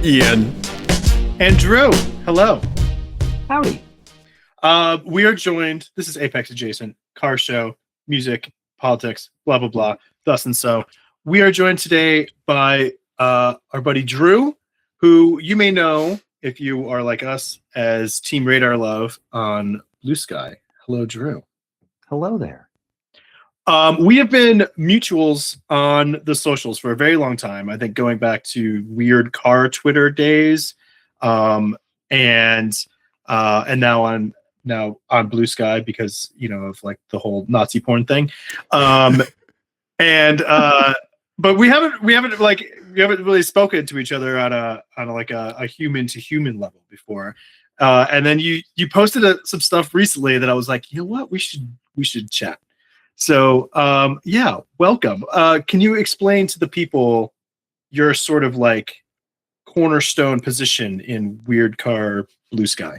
Ian. And Drew. Hello. Howdy. We are joined, this is Apex Adjacent, car show, music, politics, blah, blah, blah, thus and so. We are joined today by our buddy Drew, who you may know, if you are like us, as Team Radar Love on Blue Sky. Hello, Drew. Hello there. We have been mutuals on the socials for a very long time. I think going back to Weird Car Twitter days, and now on Blue Sky because of like the whole Nazi porn thing, but we haven't really spoken to each other on a human to human level before. And then you posted some stuff recently that I was like, you know what, we should chat. So, welcome. Can you explain to the people your sort of like cornerstone position in Weird Car Bluesky?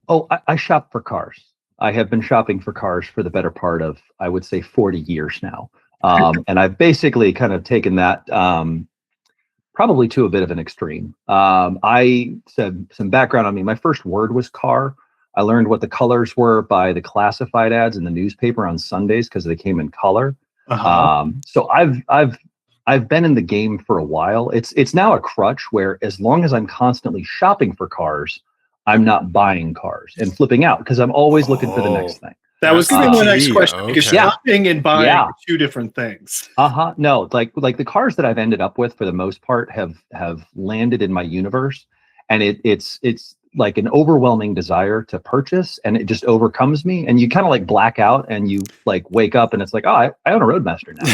Oh, I shop for cars. I have been shopping for cars for the better part of, I would say, 40 years now. And I've basically kind of taken that probably to a bit of an extreme. I said some background on me. My first word was car. I learned what the colors were by the classified ads in the newspaper on Sundays because they came in color. So I've been in the game for a while. It's now a crutch where as long as I'm constantly shopping for cars, I'm not buying cars and flipping out because I'm always looking for the next thing. That was going to be my next question. Because shopping and buying are two different things. No, like the cars that I've ended up with for the most part have landed in my universe, and it's like an overwhelming desire to purchase, and it just overcomes me, and you kind of like black out and you like wake up and it's like, oh, I own a Roadmaster now.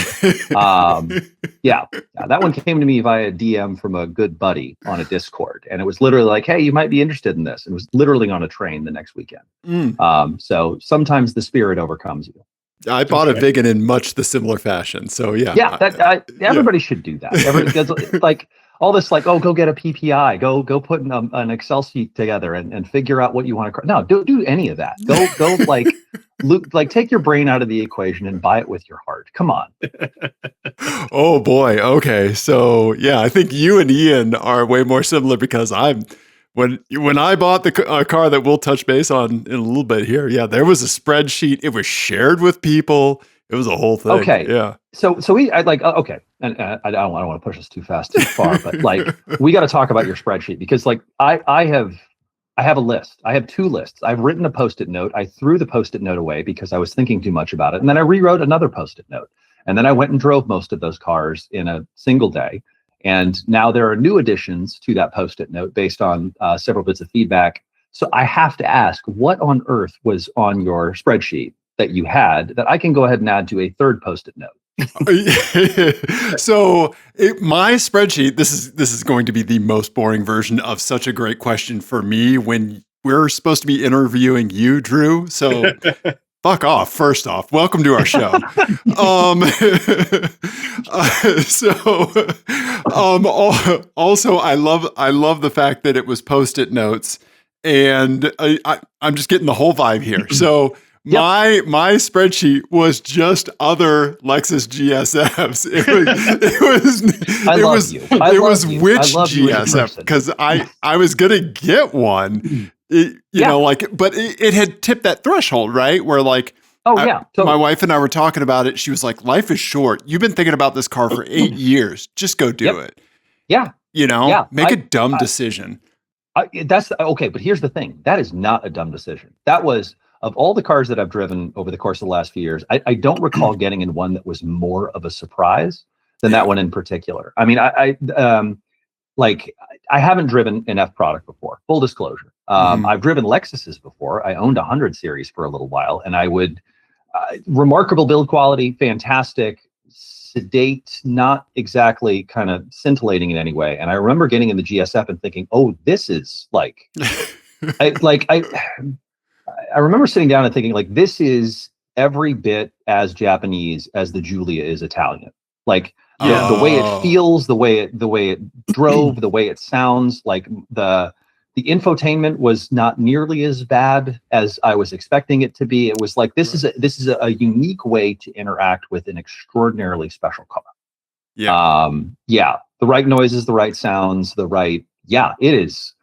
That one came to me via DM from a good buddy on a Discord, and it was literally like, hey, you might be interested in this. It was literally on a train the next weekend. So sometimes the spirit overcomes you. I bought a Vigan in much the similar fashion. So everybody should do that. Like all this, like, oh, go get a PPI, go put an Excel sheet together and figure out what you want to. No, don't do any of that. Go like take your brain out of the equation and buy it with your heart. Come on. Oh boy. Okay. So yeah, I think you and Ian are way more similar because when I bought the car that we'll touch base on in a little bit here, there was a spreadsheet. It was shared with people. It was a whole thing. Okay. Yeah. So okay, and I don't want to push us too far, but like we got to talk about your spreadsheet because like I have a list. I have two lists. I've written a Post-it note. I threw the Post-it note away because I was thinking too much about it, and then I rewrote another Post-it note, and then I went and drove most of those cars in a single day. And now there are new additions to that Post-it note based on several bits of feedback. So I have to ask, what on earth was on your spreadsheet that you had that I can go ahead and add to a third Post-it note? So my spreadsheet, this is going to be the most boring version of such a great question for me when we're supposed to be interviewing you, Drew. So fuck off. First off, welcome to our show. Also, I love the fact that it was Post-it notes, and I'm just getting the whole vibe here. So my spreadsheet was just other Lexus GSFs. It was which GSF because I was gonna get one. But it had tipped that threshold, right? Where like, totally. My wife and I were talking about it. She was like, life is short. You've been thinking about this car for 8 years. Just go do it. Yeah. Make a dumb decision. That's okay. But here's the thing. That is not a dumb decision. That was, of all the cars that I've driven over the course of the last few years, I don't recall getting in one that was more of a surprise than that one in particular. I mean, I haven't driven an F product before, full disclosure. I've driven Lexuses before. I owned a 100 series for a little while, and I would, remarkable build quality, fantastic, sedate, not exactly kind of scintillating in any way. And I remember getting in the GSF and thinking, oh, this is like, I remember sitting down and thinking, like, this is every bit as Japanese as the Giulia is Italian. Like the way it feels, the way it drove, the way it sounds. Like the infotainment was not nearly as bad as I was expecting it to be. It was like this is a unique way to interact with an extraordinarily special car. The right noises, the right sounds, the right yeah, it is.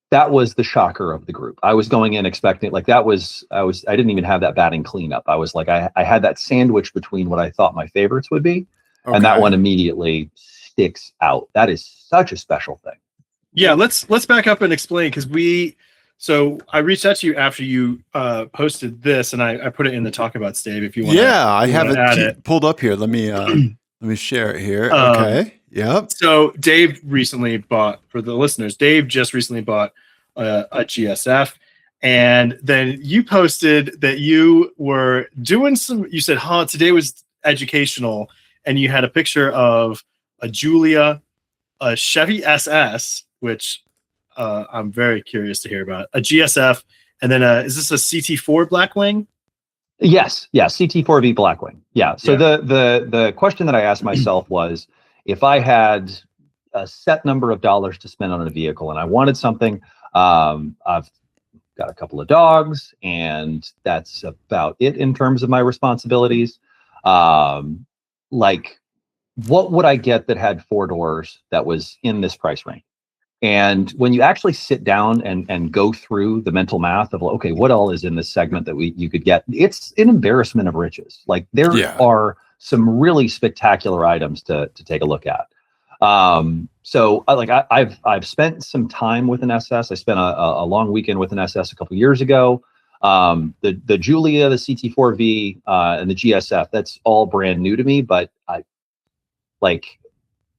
That was the shocker of the group. I was going in expecting like I didn't even have that batting cleanup. I was like, I had that sandwich between what I thought my favorites would be. Okay. And that one immediately sticks out. That is such a special thing. Yeah, let's back up and explain, because so I reached out to you after you posted this, and I put it in the Talk About Stave if you want. Yeah, I have it pulled up here. Let me share it here. Okay. Yep. So Dave recently bought, for the listeners, Dave just recently bought a GSF, and then you posted that you were doing you said, today was educational, and you had a picture of a Julia, a Chevy SS, which I'm very curious to hear about, a GSF, and then is this a CT4 Blackwing? Yes, CT4V Blackwing. Yeah. So the question that I asked myself was, if I had a set number of dollars to spend on a vehicle and I wanted something, I've got a couple of dogs, and that's about it in terms of my responsibilities. Like, what would I get that had 4 doors that was in this price range? And when you actually sit down and go through the mental math of, okay, what all is in this segment that you could get, it's an embarrassment of riches. Like, there are some really spectacular items to take a look at. So I've spent some time with an SS. I spent a long weekend with an SS a couple years ago. The Julia, the CT4V, and the GSF, that's all brand new to me, but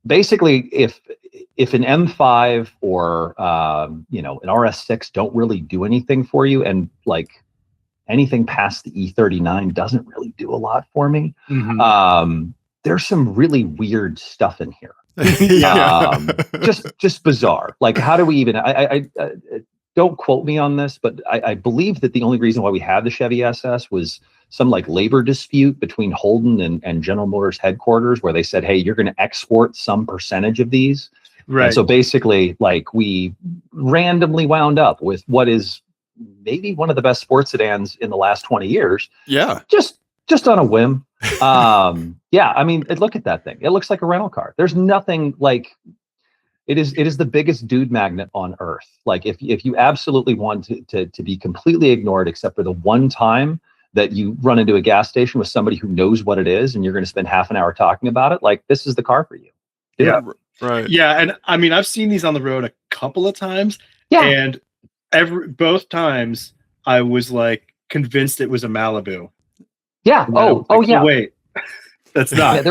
basically, if an M5 or an RS6 don't really do anything for you, and like anything past the E39 doesn't really do a lot for me, there's some really weird stuff in here. Just bizarre. Like, how do we even? I don't quote me on this, but I believe that the only reason why we had the Chevy SS was some like labor dispute between Holden and General Motors headquarters, where they said, hey, you're going to export some percentage of these. Right. And so basically, like, we randomly wound up with what is maybe one of the best sports sedans in the last 20 years. Yeah. Just on a whim. Yeah. I mean, look at that thing. It looks like a rental car. There's nothing like, it is the biggest dude magnet on earth. Like, if you absolutely want to be completely ignored, except for the one time that you run into a gas station with somebody who knows what it is, and you're going to spend half an hour talking about it, like, this is the car for you. Yeah. Right. Yeah. And I mean, I've seen these on the road a couple of times. Yeah. And both times I was like convinced it was a Malibu. Yeah. Yeah. Wait, that's not. Yeah,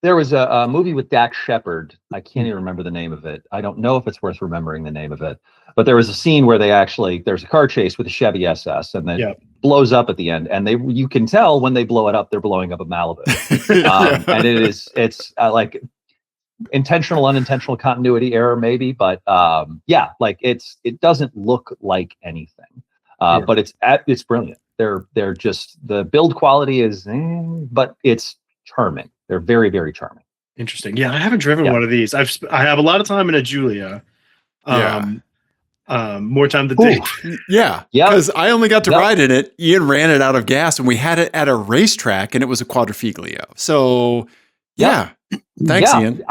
there was a movie with Dax Shepard. I can't even remember the name of it. I don't know if it's worth remembering the name of it, but there was a scene where there's a car chase with a Chevy SS, and then blows up at the end, and you can tell when they blow it up, they're blowing up a Malibu. And it's like intentional, unintentional continuity error maybe, but like it doesn't look like anything, but it's brilliant. They're just, the build quality is, but it's charming. They're very, very charming. Interesting. Yeah, I haven't driven one of these. I have a lot of time in a Julia. More time than Dave. Yeah. Because I only got to ride in it. Ian ran it out of gas, and we had it at a racetrack, and it was a Quadrifiglio. So thanks, Ian.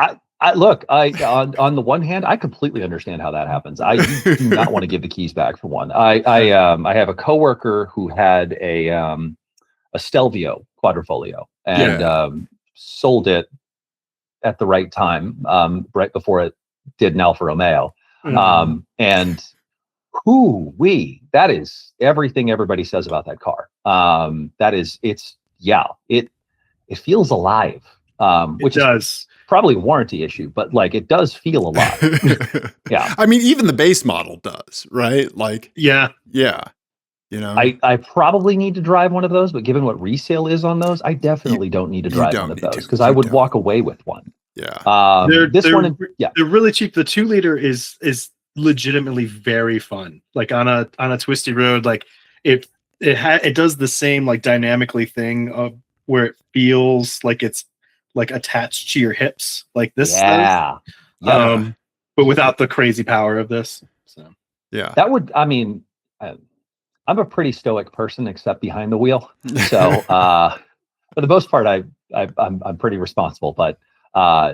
Look, on the one hand, I completely understand how that happens. I do not want to give the keys back for one. I have a coworker who had a Stelvio Quadrifoglio, and sold it at the right time, right before it did an Alfa Romeo. And that is everything everybody says about that car. It feels alive, which is probably a warranty issue, but like, it does feel alive. Yeah. I mean, even the base model does, right? Like, yeah. You know, I probably need to drive one of those, but given what resale is on those, I definitely don't need to drive one of those, because I would walk away with one. Yeah. They're really cheap. The 2-liter is legitimately very fun. Like, on a twisty road, like it does the same like dynamically thing of where it feels like it's like attached to your hips, like this does. But without the crazy power of this. So that would, I mean, I'm a pretty stoic person, except behind the wheel. So for the most part, I'm pretty responsible. But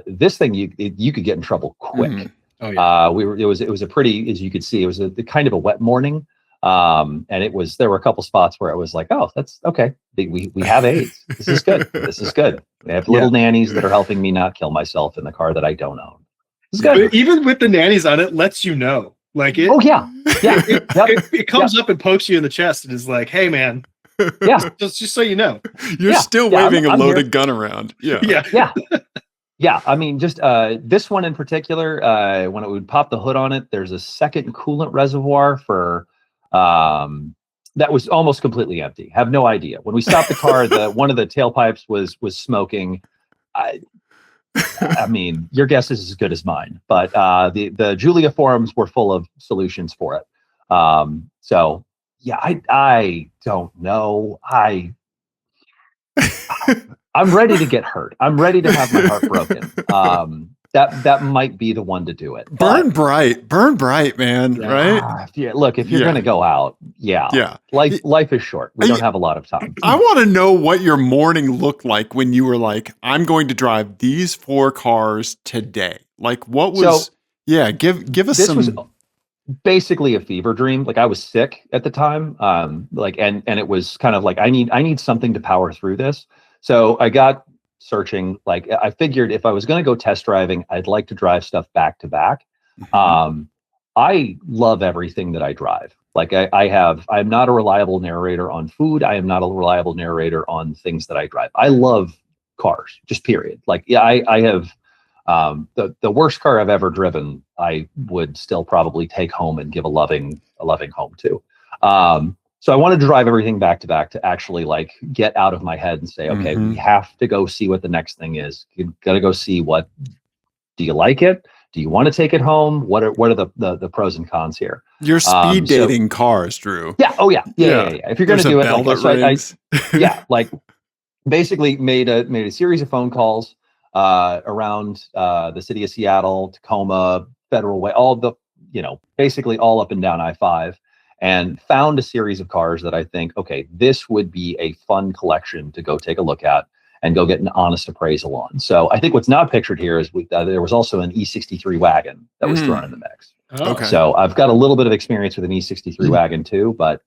this thing, you could get in trouble quick. Oh yeah. It was a pretty, as you could see, it was a kind of a wet morning. And there were a couple spots where it was like, oh, that's okay. We have aids. This is good. This is good. We have little nannies that are helping me not kill myself in the car that I don't own. It's good. But even with the nannies on it, lets you know. Like it. Oh yeah. Yeah. It comes up and pokes you in the chest and is like, hey man. Yeah. Just so you know. You're still waving I'm a loaded here. gun around. Yeah. Yeah. Yeah, I mean, just this one in particular, when it would pop the hood on it, there's a second coolant reservoir for that was almost completely empty. Have no idea. When we stopped the car, one of the tailpipes was smoking. I mean, your guess is as good as mine. But the Julia forums were full of solutions for it. So yeah, I don't know. I'm ready to get hurt. I'm ready to have my heart broken. That might be the one to do it. Burn bright, man. Right? Yeah. Look, if you're going to go out, life is short. We don't have a lot of time. I want to know what your morning looked like when you were like, I'm going to drive these 4 cars today. Like, what was? Give us this some. Was basically a fever dream. Like, I was sick at the time. And it was kind of like I need something to power through this. So I got searching. Like, I figured if I was going to go test driving, I'd like to drive stuff back to back. I love everything that I drive. Like I'm not a reliable narrator on food. I am not a reliable narrator on things that I drive. I love cars, just period. Like, I have the worst car I've ever driven. I would still probably take home and give a loving home to. So I wanted to drive everything back to back to actually like get out of my head and say, okay, we have to go see what the next thing is. You've got to go see do you like it? Do you want to take it home? What are the pros and cons here? You're speed dating cars, Drew. Yeah. Oh yeah. Yeah. If you're going to do it, like basically made a series of phone calls around the city of Seattle, Tacoma, Federal Way, basically all up and down I-5. And found a series of cars that I think, okay, this would be a fun collection to go take a look at and go get an honest appraisal on. So I think what's not pictured here is there was also an E63 wagon that was thrown in the mix. Oh. Okay. So I've got a little bit of experience with an E63 wagon too, but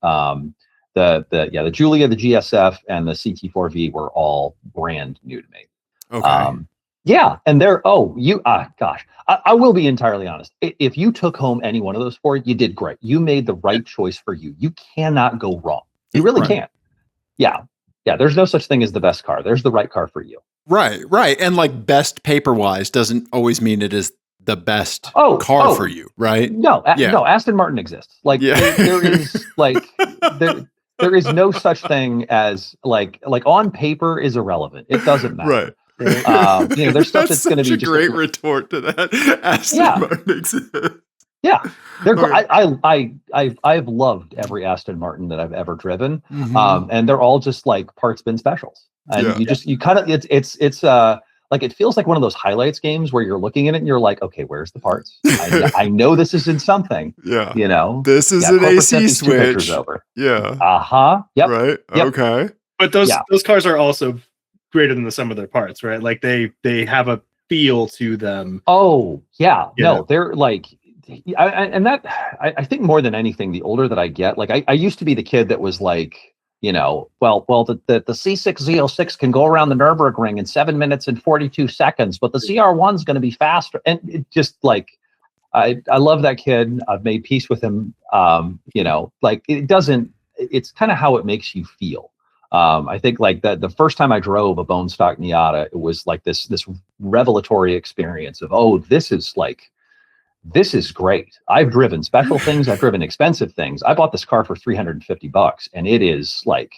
the Julia, the GSF, and the CT4V were all brand new to me. Okay. Yeah, and gosh, I will be entirely honest. If you took home any one of those 4, you did great. You made the right choice for you. You cannot go wrong. You really can't. Yeah. There's no such thing as the best car. There's the right car for you. Right. And like best paper wise doesn't always mean it is the best car for you, right? No, no. Aston Martin exists. Like there is like there is no such thing as like on paper is irrelevant. It doesn't matter. Right. There's stuff that's going to be a great retort to that. Aston Martin exists. Yeah, they're. Okay. I've loved every Aston Martin that I've ever driven, and they're all just like parts bin specials. And you kind of it's like it feels like one of those highlights games where you're looking at it and you're like, okay, where's the parts? I know this is in something. Yeah, this is an AC switch. Over. Yeah. Yep. Right. Yep. Okay. But those cars are also greater than the sum of their parts, right? Like they have a feel to them. Oh yeah, no, they're like, I think more than anything, the older that I get, like I used to be the kid that was like, the C6 Z06 can go around the Nürburgring in 7 minutes and 42 seconds, but the CR1 is going to be faster. And it just like, I love that kid. I've made peace with him. Like it's kind of how it makes you feel. I think like the first time I drove a bone stock Miata, it was like this revelatory experience of, this is great. I've driven special things. I've driven expensive things. I bought this car for $350 and it is like,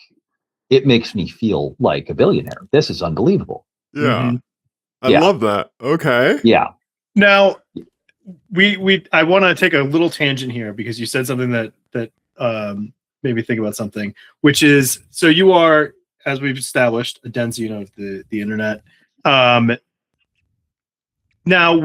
it makes me feel like a billionaire. This is unbelievable. Yeah. I love that. Okay. Yeah. Now I want to take a little tangent here because you said something that made me think about something, which is, so you are, as we've established, a Denzian of the internet. Now,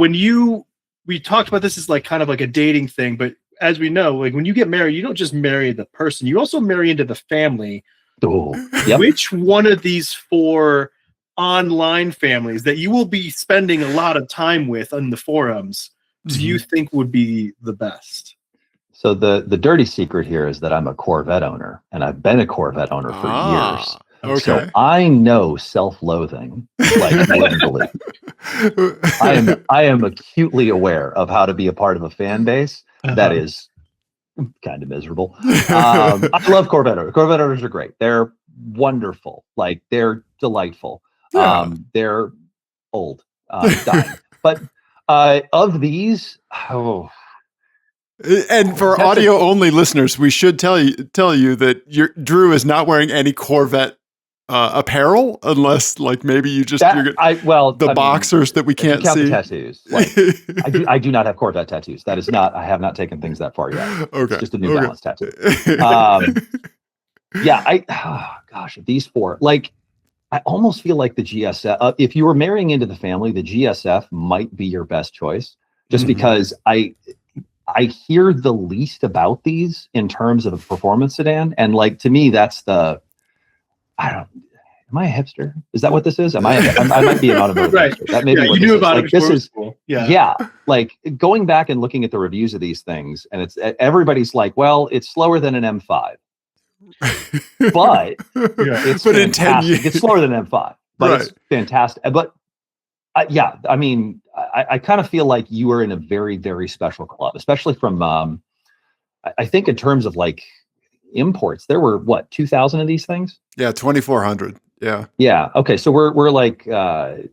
we talked about this as like kind of like a dating thing, but as we know, like when you get married, you don't just marry the person, you also marry into the family. Oh, yep. Which one of these 4 online families that you will be spending a lot of time with on the forums do you think would be the best? So the dirty secret here is that I'm a Corvette owner, and I've been a Corvette owner for years. Okay. So I know self-loathing like you wouldn't believe. I am acutely aware of how to be a part of a fan base that is kind of miserable. I love Corvette owners. Corvette owners are great. They're wonderful. Like, they're delightful. Yeah. They're old, dying. But of these, and for audio only listeners, we should tell you that Drew is not wearing any Corvette apparel, unless like maybe you just boxers that we can't see. The tattoos. Like, I do not have Corvette tattoos. That is not. I have not taken things that far yet. Okay, it's just a New Balance tattoo. Gosh, these four. Like, I almost feel like the GSF. If you were marrying into the family, the GSF might be your best choice, just because I hear the least about these in terms of a performance sedan, and like, to me, that's the. Am I a hipster? Is that what this is? I might be an automotive hipster. That may be what you knew about like, it before school. Yeah. Like, going back and looking at the reviews of these things, and everybody's like, well, it's slower than an M5. But it's but in 10 years, it's slower than an M5, but it's fantastic. But I mean, I kind of feel like you are in a very, very special club, especially from, I think in terms of like imports, there were 2,000 of these things? Yeah, 2,400. Yeah. Yeah. Okay. So we're like, the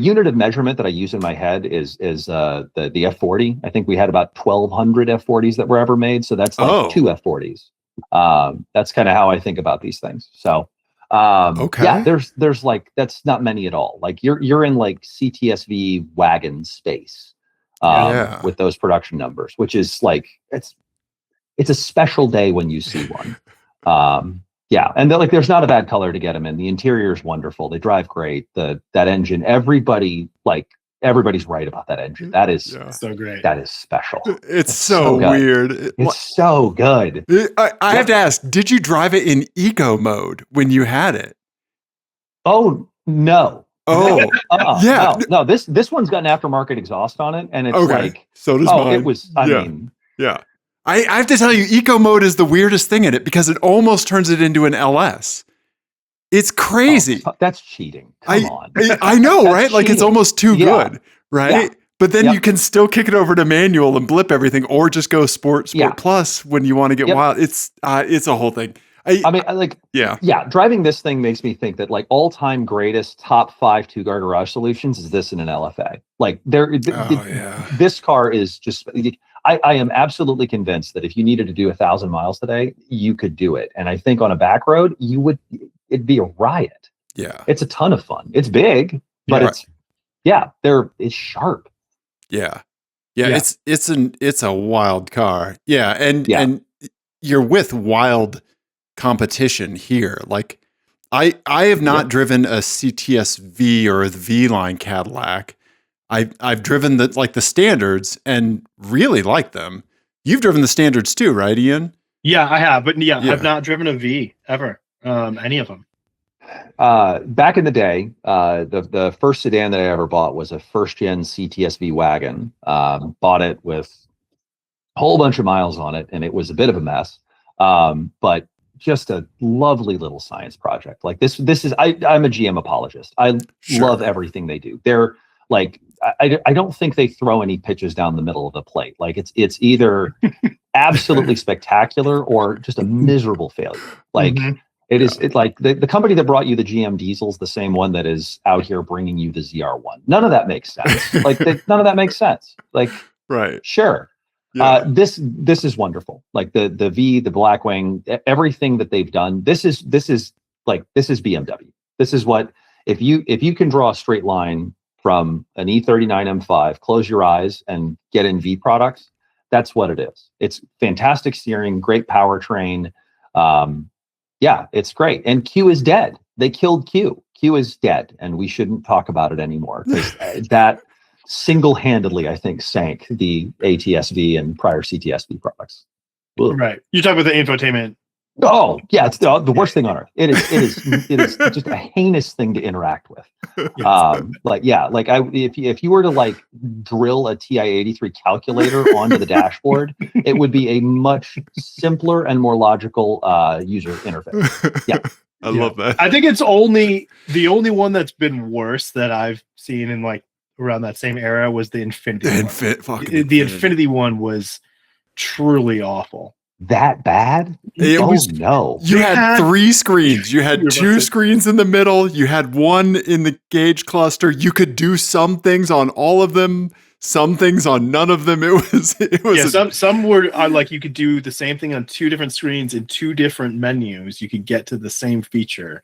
unit of measurement that I use in my head is the F40. I think we had about 1,200 F40s that were ever made. So that's like 2 F40s. That's kind of how I think about these things. So, yeah, there's like, that's not many at all. Like, you're in like CTSV wagon space, with those production numbers, which is like, it's a special day when you see one. Yeah. And like, there's not a bad color to get them in. The interior is wonderful. They drive great. That engine, everybody's right about that engine. That is so great. That is special. It's so weird. It's so good. I have to ask, did you drive it in eco mode when you had it? Oh, no. Oh, yeah. No, this one's got an aftermarket exhaust on it. And it's like, so does mine. It was, I mean. Yeah. I have to tell you, eco mode is the weirdest thing in it because it almost turns it into an LS. It's crazy. That's cheating. Come on. I know, right? Like, it's almost too good, right? Yeah. But then you can still kick it over to manual and blip everything, or just go sport plus when you want to get wild. It's a whole thing. Driving this thing makes me think that like all-time greatest top 5 two-car garage solutions is this in an LFA. Like, this car is just. I am absolutely convinced that if you needed to do 1,000 miles today, you could do it. And I think on a back road, it'd be a riot. Yeah. It's a ton of fun. It's big, but it's sharp. Yeah. It's a wild car. Yeah. And you're with wild competition here. Like, I have not driven a CTS V or the V-line Cadillac. I've driven the standards and really like them. You've driven the standards too, right, Ian? Yeah, I have, but I've not driven a V ever. Any of them. Back in the day, the first sedan that I ever bought was a first-gen CTSV wagon. Bought it with a whole bunch of miles on it, and it was a bit of a mess. But just a lovely little science project. Like, this is I'm a GM apologist. I love everything they do. They're like, I don't think they throw any pitches down the middle of the plate. Like, it's either absolutely spectacular or just a miserable failure. Like, it's like the company that brought you the GM diesel's the same one that is out here bringing you the ZR1. None of that makes sense. Like, none of that makes sense. Like, sure. Yeah. This is wonderful. Like, the V, the Blackwing, everything that they've done. This is BMW. This is what, if you can draw a straight line from an E39 M5, close your eyes and get in V products, that's what it is. It's fantastic steering, great powertrain. It's great. And Q is dead. They killed Q. Q is dead, and we shouldn't talk about it anymore, because that single-handedly, I think, sank the ATS-V and prior CTS-V products. Ugh. Right. You're talking about the infotainment Oh yeah, it's the worst thing on earth. It is just a heinous thing to interact with. If you were to like drill a TI-83 calculator onto the dashboard, it would be a much simpler and more logical user interface. Yeah, I love that. I think it's the only one that's been worse that I've seen in like around that same era was the Infinity. The Infinity one was truly awful. That bad? No. You had 3 screens. You had 2 screens in the middle. You had 1 in the gauge cluster. You could do some things on all of them, some things on none of them. It was some were like you could do the same thing on 2 different screens in 2 different menus. You could get to the same feature.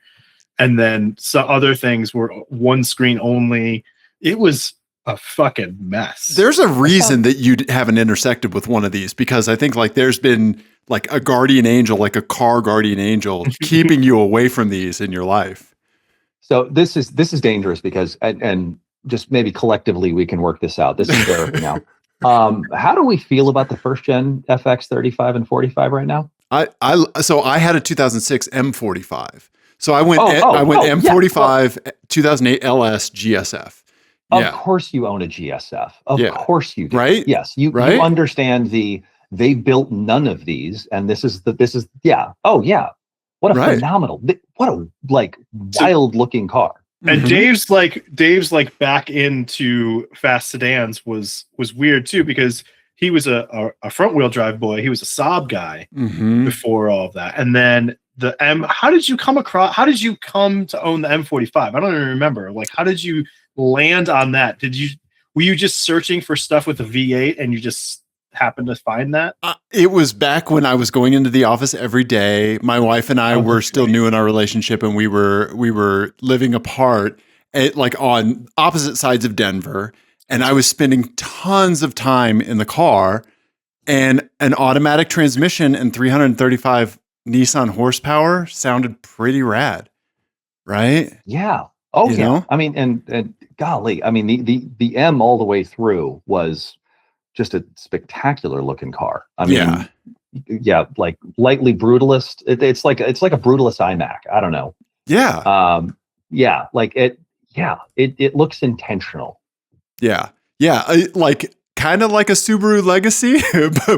And then some other things were 1 screen only. It was a fucking mess. There's a reason that you haven't intersected with one of these, because I think like there's been like a guardian angel, like a car guardian angel keeping you away from these in your life. So this is dangerous because, and just maybe collectively we can work this out. This is therapy now. How do we feel about the first gen FX 35 and 45 right now? So I had a 2006 M45. So I went M45, 2008 LS GSF. Of course you own a GSF. Of course you do. Right? Yes. You understand they built none of these, and this is oh yeah. What a phenomenal, what a wild looking car. And Dave's back into fast sedans was weird too, because he was a front wheel drive boy. He was a Saab guy before all of that. And then how did you come to own the M45? I don't even remember. Like, how did you land on that? Were you just searching for stuff with a V8 and you just happened to find that? It was back when I was going into the office every day. My wife and I were still new in our relationship, and we were living apart on opposite sides of Denver. And I was spending tons of time in the car, and an automatic transmission and 335 Nissan horsepower sounded pretty rad, right? Yeah. Oh, yeah. Know? I mean, and golly, I mean, the M all the way through was just a spectacular looking car. I mean, like lightly brutalist. It's like a brutalist iMac. I don't know. Yeah. It looks intentional. Yeah. Yeah. Kind of like a Subaru Legacy,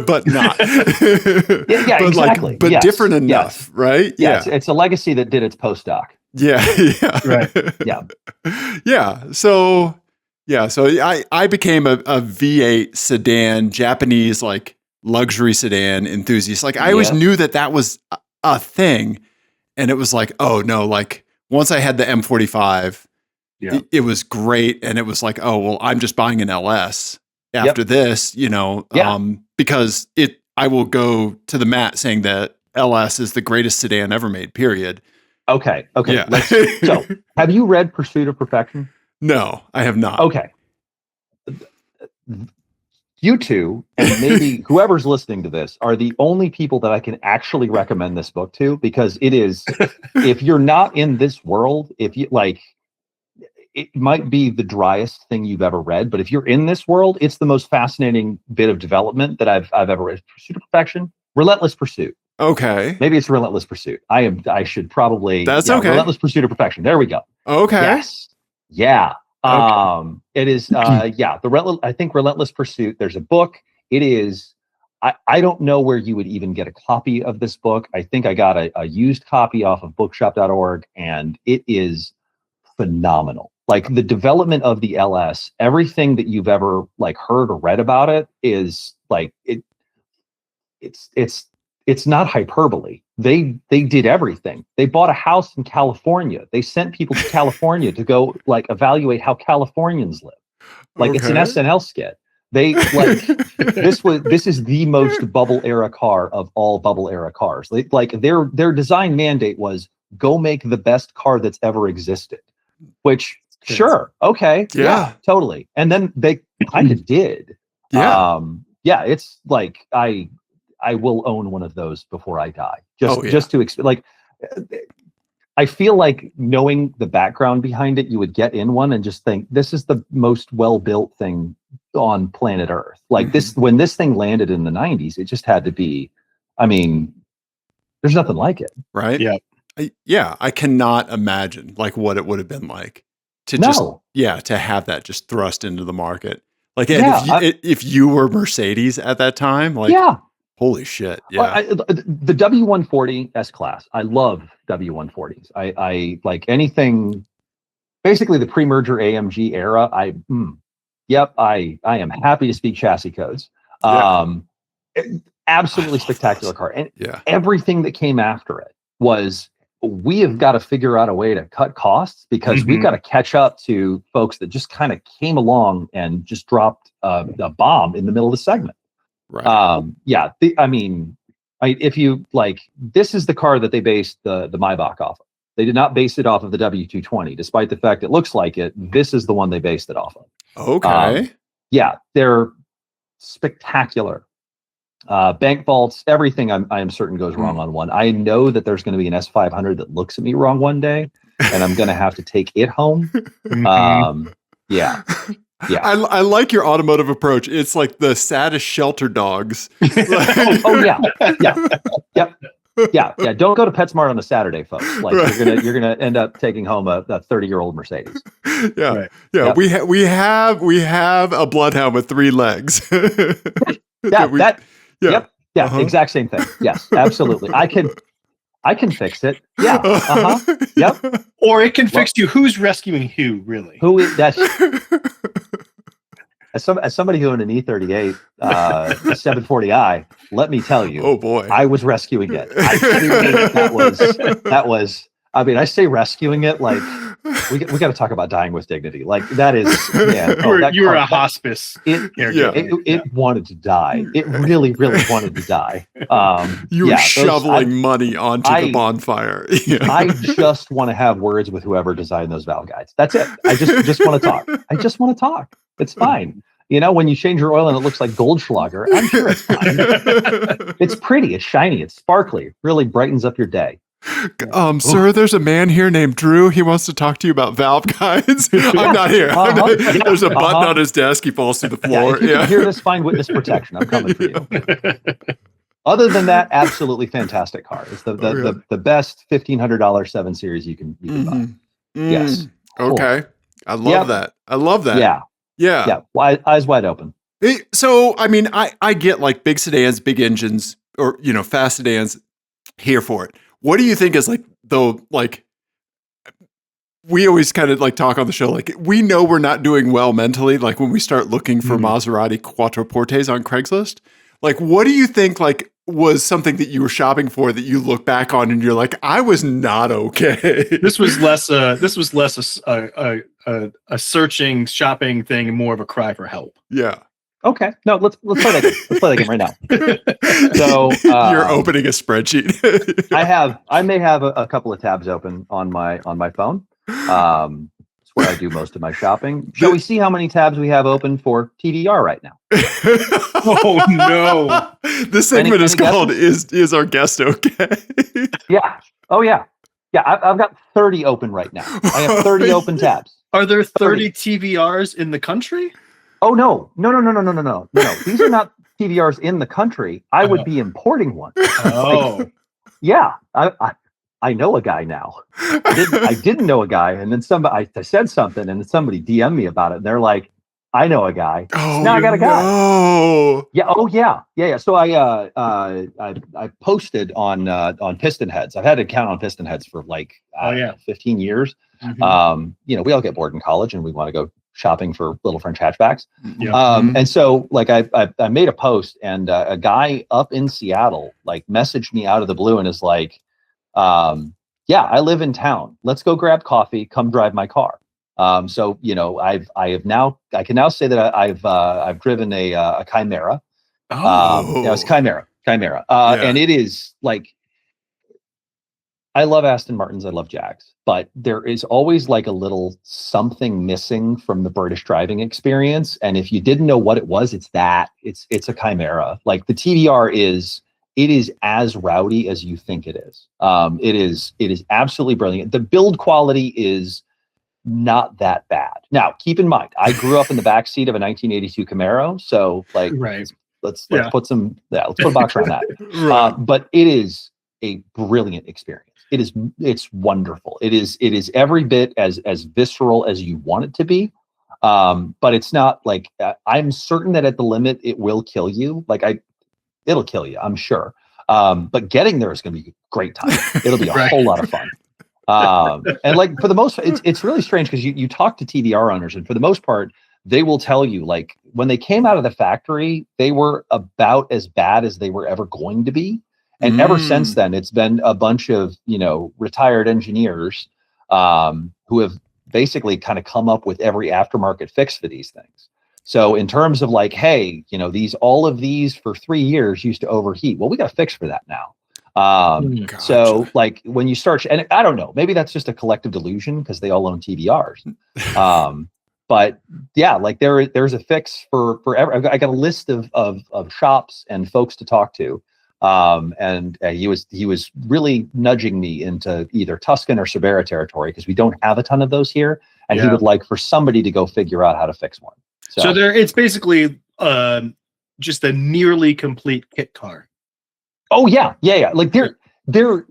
but not. Yeah, but exactly. But different enough, right? Yeah. It's a Legacy that did its postdoc. Yeah. Right. Yeah. Yeah. So I became a V8 sedan, Japanese like luxury sedan enthusiast. Like I always knew that was a thing, and it was like, oh no, like once I had the M45, it was great, and it was like, oh well, I'm just buying an LS after this, because I will go to the mat saying that LS is the greatest sedan ever made, period. Okay. Yeah. So have you read Pursuit of Perfection? No, I have not. Okay. You two, and maybe whoever's listening to this, are the only people that I can actually recommend this book to, because it is, if you're not in this world, if you like, it might be the driest thing you've ever read, but if you're in this world, it's the most fascinating bit of development that I've ever read. Pursuit of Perfection, Relentless Pursuit. Okay. Maybe it's Relentless Pursuit. I should probably. That's okay. Relentless Pursuit of Perfection. There we go. Okay. Yes. Yeah. Okay. It is. I think Relentless Pursuit. There's a book. It is. I don't know where you would even get a copy of this book. I think I got a used copy off of bookshop.org, and it is phenomenal. Like the development of the LS, everything that you've ever like heard or read about it is like it's not hyperbole. They did everything. They bought a house in California. They sent people to California to go like evaluate how Californians live. Like it's an SNL skit. They like this is the most bubble era car of all bubble era cars. Their design mandate was go make the best car that's ever existed. Which sure, okay, yeah, totally. And then they kind of did. Yeah. It's like I will own one of those before I die. Just to like, I feel like knowing the background behind it, you would get in one and just think this is the most well-built thing on planet Earth. Like this, when this thing landed in the 90s, it just had to be, I mean, There's nothing like it. Right? Yeah. I cannot imagine like what it would have been like to to have that just thrust into the market. Like, if you were Mercedes at that time, like, holy shit. Yeah. The W140 S-Class. I love W140s. I like anything, basically the pre-merger AMG era. I am happy to speak chassis codes. Absolutely spectacular car. And everything that came after it was, we have got to figure out a way to cut costs, because we've got to catch up to folks that just kind of came along and just dropped a bomb in the middle of the segment. Right. If you like, this is the car that they based the Maybach off of. They did not base it off of the W220, despite the fact it looks like it. This is the one they based it off of. Okay. They're spectacular. Bank vaults, everything I am certain goes wrong on one. I know that there's going to be an S500 that looks at me wrong one day, and I'm going to have to take it home. I like your automotive approach. It's like the saddest shelter dogs. Yeah. Don't go to PetSmart on a Saturday, folks. Like, you're gonna end up taking home a 30-year-old Mercedes. Yeah. We have a bloodhound with 3 legs. Exact same thing. Yes, absolutely. I can fix it. Yeah. Yep. Or it can fix you. Who's rescuing who, really? That's as somebody who owned an E38 a 740i, let me tell you. Oh boy. I was rescuing it. That was I mean, I say rescuing it like we got to talk about dying with dignity. Like, that is, you were a hospice. It wanted to die. It really, really wanted to die. You were shoveling money onto the bonfire. I just want to have words with whoever designed those valve guides. That's it. I just want to talk. I just want to talk. It's fine. When you change your oil and it looks like Goldschlager, I'm sure it's fine. It's pretty. It's shiny. It's sparkly. Really brightens up your day. Sir, there's a man here named Drew. He wants to talk to you about valve guides. I'm not here. There's a button on his desk. He falls through the floor. If you can hear this, find witness protection. I'm coming for you. Other than that, absolutely fantastic car. It's the best $1,500 7 Series you can buy. Yes. Okay. I love that. I love that. Yeah. Eyes wide open. So, I mean, I get like big sedans, big engines, or, fast sedans. Here for it. What do you think is we always kind of like talk on the show, like, we know we're not doing well mentally, like when we start looking for Maserati Quattroportes on Craigslist. Like, what do you think was something that you were shopping for that you look back on and you're like, I was not okay? This was less a searching shopping thing and more of a cry for help. Yeah. Okay. No, let's play that game. Let's play that game right now. So you're opening a spreadsheet. I may have a couple of tabs open on my phone. It's where I do most of my shopping. Shall we see how many tabs we have open for TDR right now? Oh no! This segment is called "Is Our Guest Okay?" Yeah. Oh yeah. Yeah. I've got 30 open right now. I have 30 open tabs. Are there 30 TVRs in the country? Oh no. These are not TVRs in the country. I would be importing one. Oh. Yeah. I know a guy now. I didn't know a guy, and then I said something, and then somebody DM'd me about it, and they're like, I know a guy. Oh, now I got a guy. No. Yeah. Oh yeah. So I posted on Piston Heads. I've had an account on Piston Heads for 15 years. Mm-hmm. We all get bored in college and we want to go shopping for little French hatchbacks. Yeah. And so I made a post, and a guy up in Seattle messaged me out of the blue and is like, I live in town. Let's go grab coffee. Come drive my car. So I can now say that I've driven a Chimera. It's Chimera. And it is I love Aston Martins. I love Jags, but there is always a little something missing from the British driving experience. And if you didn't know what it was, it's a Chimera. The TDR is as rowdy as you think it is. It is absolutely brilliant. The build quality is not that bad. Now, keep in mind, I grew up in the backseat of a 1982 Camaro, so right. let's put a box around that. Right. But it is a brilliant experience. It's wonderful. It is every bit as visceral as you want it to be. But it's not like, I'm certain that at the limit it will kill you. It'll kill you, I'm sure. But getting there is going to be a great time. It'll be a whole lot of fun. And like, for the most part, it's really strange because you talk to TVR owners, and for the most part, they will tell you, like, when they came out of the factory, they were about as bad as they were ever going to be. And ever since then, it's been a bunch of, retired engineers who have basically kind of come up with every aftermarket fix for these things. So in terms of like, hey, all of these for 3 years used to overheat. Well, we got a fix for that now. Gotcha. So like when you start, and I don't know, maybe that's just a collective delusion because they all own TVRs. But yeah, like there's a fix for I got a list of shops and folks to talk to. And he was really nudging me into either Tuscan or Cervera territory because we don't have a ton of those here, and he would like for somebody to go figure out how to fix one. So it's basically just a nearly complete kit car. Oh yeah. Like they're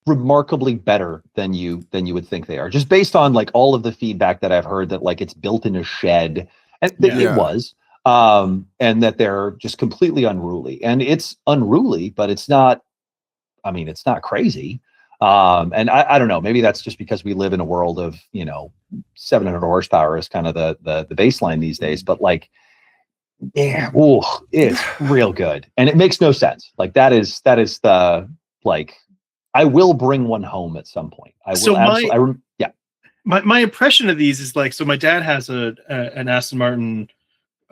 remarkably better than you would think they are, just based on like all of the feedback that I've heard that like it's built in a shed, and it was. And that they're just completely unruly, and it's unruly, but it's not crazy. And I don't know, maybe that's just because we live in a world of, 700 horsepower is kind of the baseline these days, but like, yeah, it's real good. And it makes no sense. Like that is the, like, I will bring one home at some point. I will. My impression of these is like, so my dad has an Aston Martin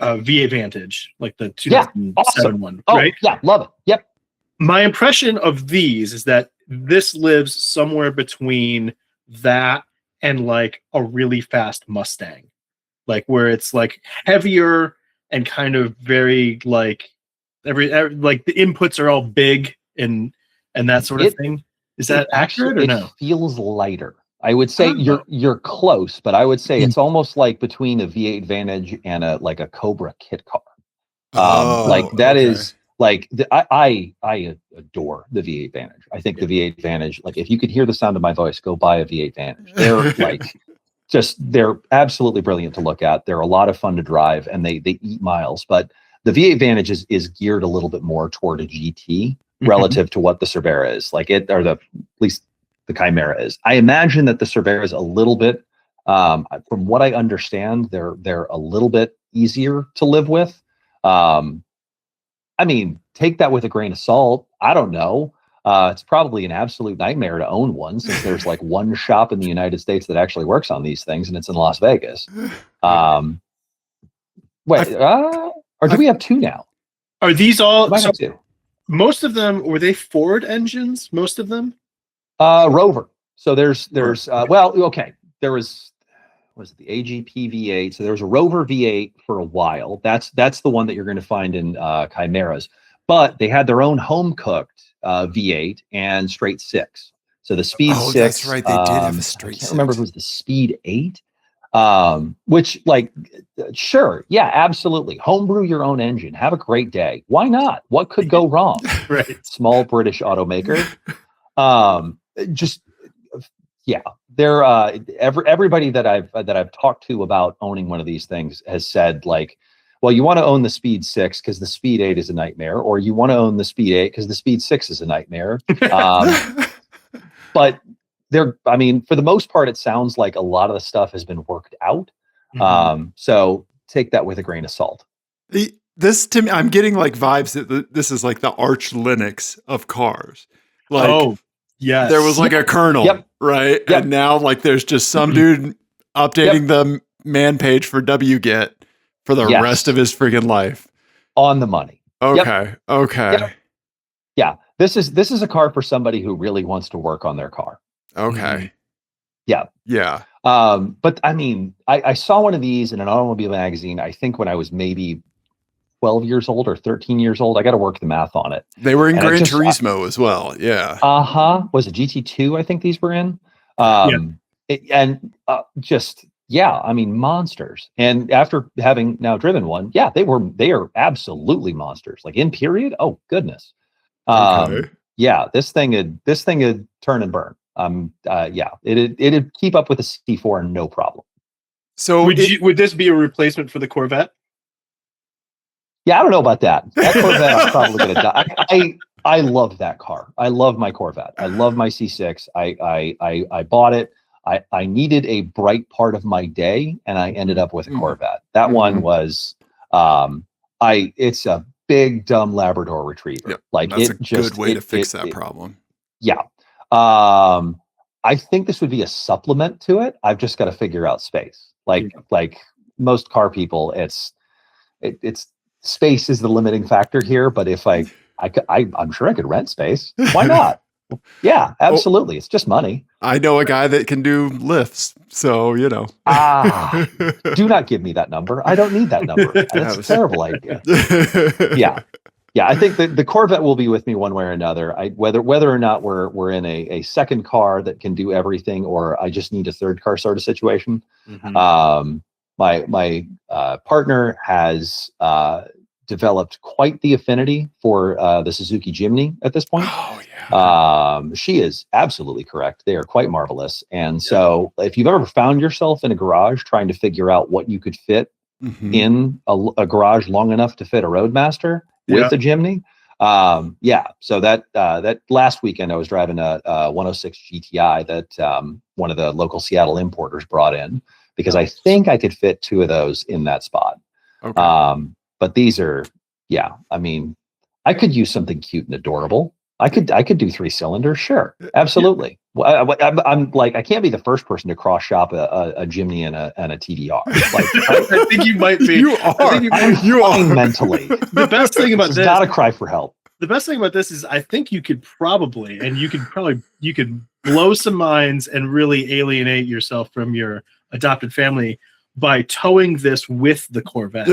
V8 Vantage, like the 2007 one, right? Yeah, love it. Yep. My impression of these is that this lives somewhere between that and like a really fast Mustang, like where it's like heavier and kind of very like like the inputs are all big and that sort of thing. Is that accurate or no? It feels lighter. I would say you're close, but I would say it's almost like between a V8 Vantage and a Cobra kit car. Is like I adore the V8 Vantage. I think the V8 Vantage, like if you could hear the sound of my voice, go buy a V8 Vantage. They're like they're absolutely brilliant to look at. They're a lot of fun to drive, and they eat miles. But the V8 Vantage is geared a little bit more toward a GT relative to what the Cervera is. Like at least the Chimera is. I imagine that the Cervera is a little bit, from what I understand, they're a little bit easier to live with. I mean, take that with a grain of salt. I don't know. It's probably an absolute nightmare to own one, since there's like one shop in the United States that actually works on these things, and it's in Las Vegas. Or do we have two now? Are these all? Two. Most of them, were they Ford engines? Most of them. Rover. So there was there was the AGP V8. So there was a Rover V8 for a while. That's the one that you're going to find in Chimeras. But they had their own home cooked V8 and straight six. So the Speed 6. That's right. They did have a straight. I can't remember if it was the Speed 8. Which, like, sure, yeah, absolutely. Homebrew your own engine. Have a great day. Why not? What could go wrong? Right. Small British automaker. They're everybody that I've talked to about owning one of these things has said, like, well, you want to own the Speed 6 because the Speed 8 is a nightmare, or you want to own the Speed 8 because the Speed 6 is a nightmare. But I mean, for the most part, it sounds like a lot of the stuff has been worked out. So take that with a grain of salt. This, to me, I'm getting like vibes that this is like the arch Linux of cars. Like, yes. There was like a kernel, right? Yep. And now like there's just some dude updating the man page for wget for the rest of his friggin' life. On the money. Okay. Okay. Yep. Yeah. This is a car for somebody who really wants to work on their car. Okay. Yeah. Yeah. But I mean, I saw one of these in an automobile magazine, I think when I was maybe 12 years old or 13 years old. I got to work the math on it. They were in Gran Turismo as well. Yeah. Was it GT2? I think these were in. I mean, monsters. And after having now driven one, they are absolutely monsters. Like in period. Oh goodness. yeah, this thing would turn and burn. Yeah, it'd keep up with the C4 no problem. So would this be a replacement for the Corvette? Yeah, I don't know about that. That Corvette, I'm probably going to die. I love that car. I love my Corvette. I love my C6. I bought it. I needed a bright part of my day, and I ended up with a Corvette. That one was, it's a big dumb Labrador Retriever. Yep. Like that's a good way to fix that problem. Yeah. I think this would be a supplement to it. I've just got to figure out space. Like most car people, it's space is the limiting factor here. But if I'm sure I could rent space. Why not? Yeah, absolutely. It's just money. I know a guy that can do lifts, so you know. Do not give me that number. I don't need that number. That's a terrible idea. Yeah. I think that the Corvette will be with me one way or another. Whether or not we're in a second car that can do everything, or I just need a third car sort of situation. My partner has developed quite the affinity for the Suzuki Jimny at this point. Oh yeah. She is absolutely correct. They are quite marvelous. And so if you've ever found yourself in a garage trying to figure out what you could fit in a garage long enough to fit a Roadmaster with a Jimny. So that last weekend I was driving a 106 GTI that one of the local Seattle importers brought in, because I think I could fit two of those in that spot. Okay. But these are, I mean, I could use something cute and adorable. I could do 3-cylinder. Sure. Absolutely. Well, I'm like, I can't be the first person to cross shop a Jimny and a TDR. Like, I think you might be. You are. You are mentally. The best thing about this, not a cry for help. The best thing about this is I think you could you could blow some minds and really alienate yourself from your adopted family by towing this with the Corvette.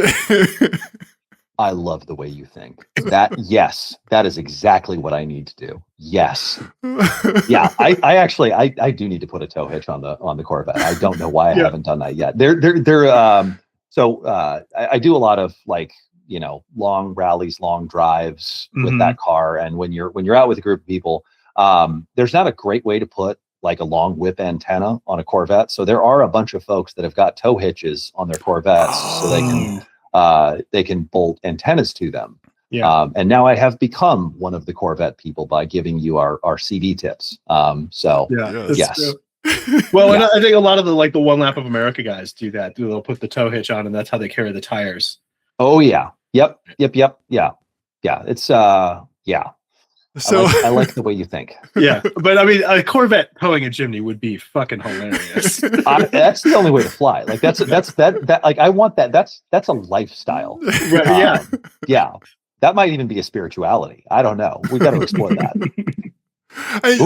I love the way you think. That is exactly what I need to do. Yes. Yeah, I actually do need to put a tow hitch on the Corvette. I don't know why I haven't done that yet. I do a lot of long rallies, long drives with that car, and when you're out with a group of people, there's not a great way to put like a long whip antenna on a Corvette. So there are a bunch of folks that have got tow hitches on their Corvettes so they can bolt antennas to them. Yeah. And now I have become one of the Corvette people by giving you our CD tips. Yes. Well, and I think a lot of the One Lap of America guys do that. They'll put the tow hitch on, and that's how they carry the tires. Oh yeah. Yep. Yeah. It's So I like the way you think. Yeah, but I mean, a Corvette towing a Jimny would be fucking hilarious. That's the only way to fly. Like that's like I want that. That's a lifestyle. Right, yeah. That might even be a spirituality. I don't know. We got to explore that.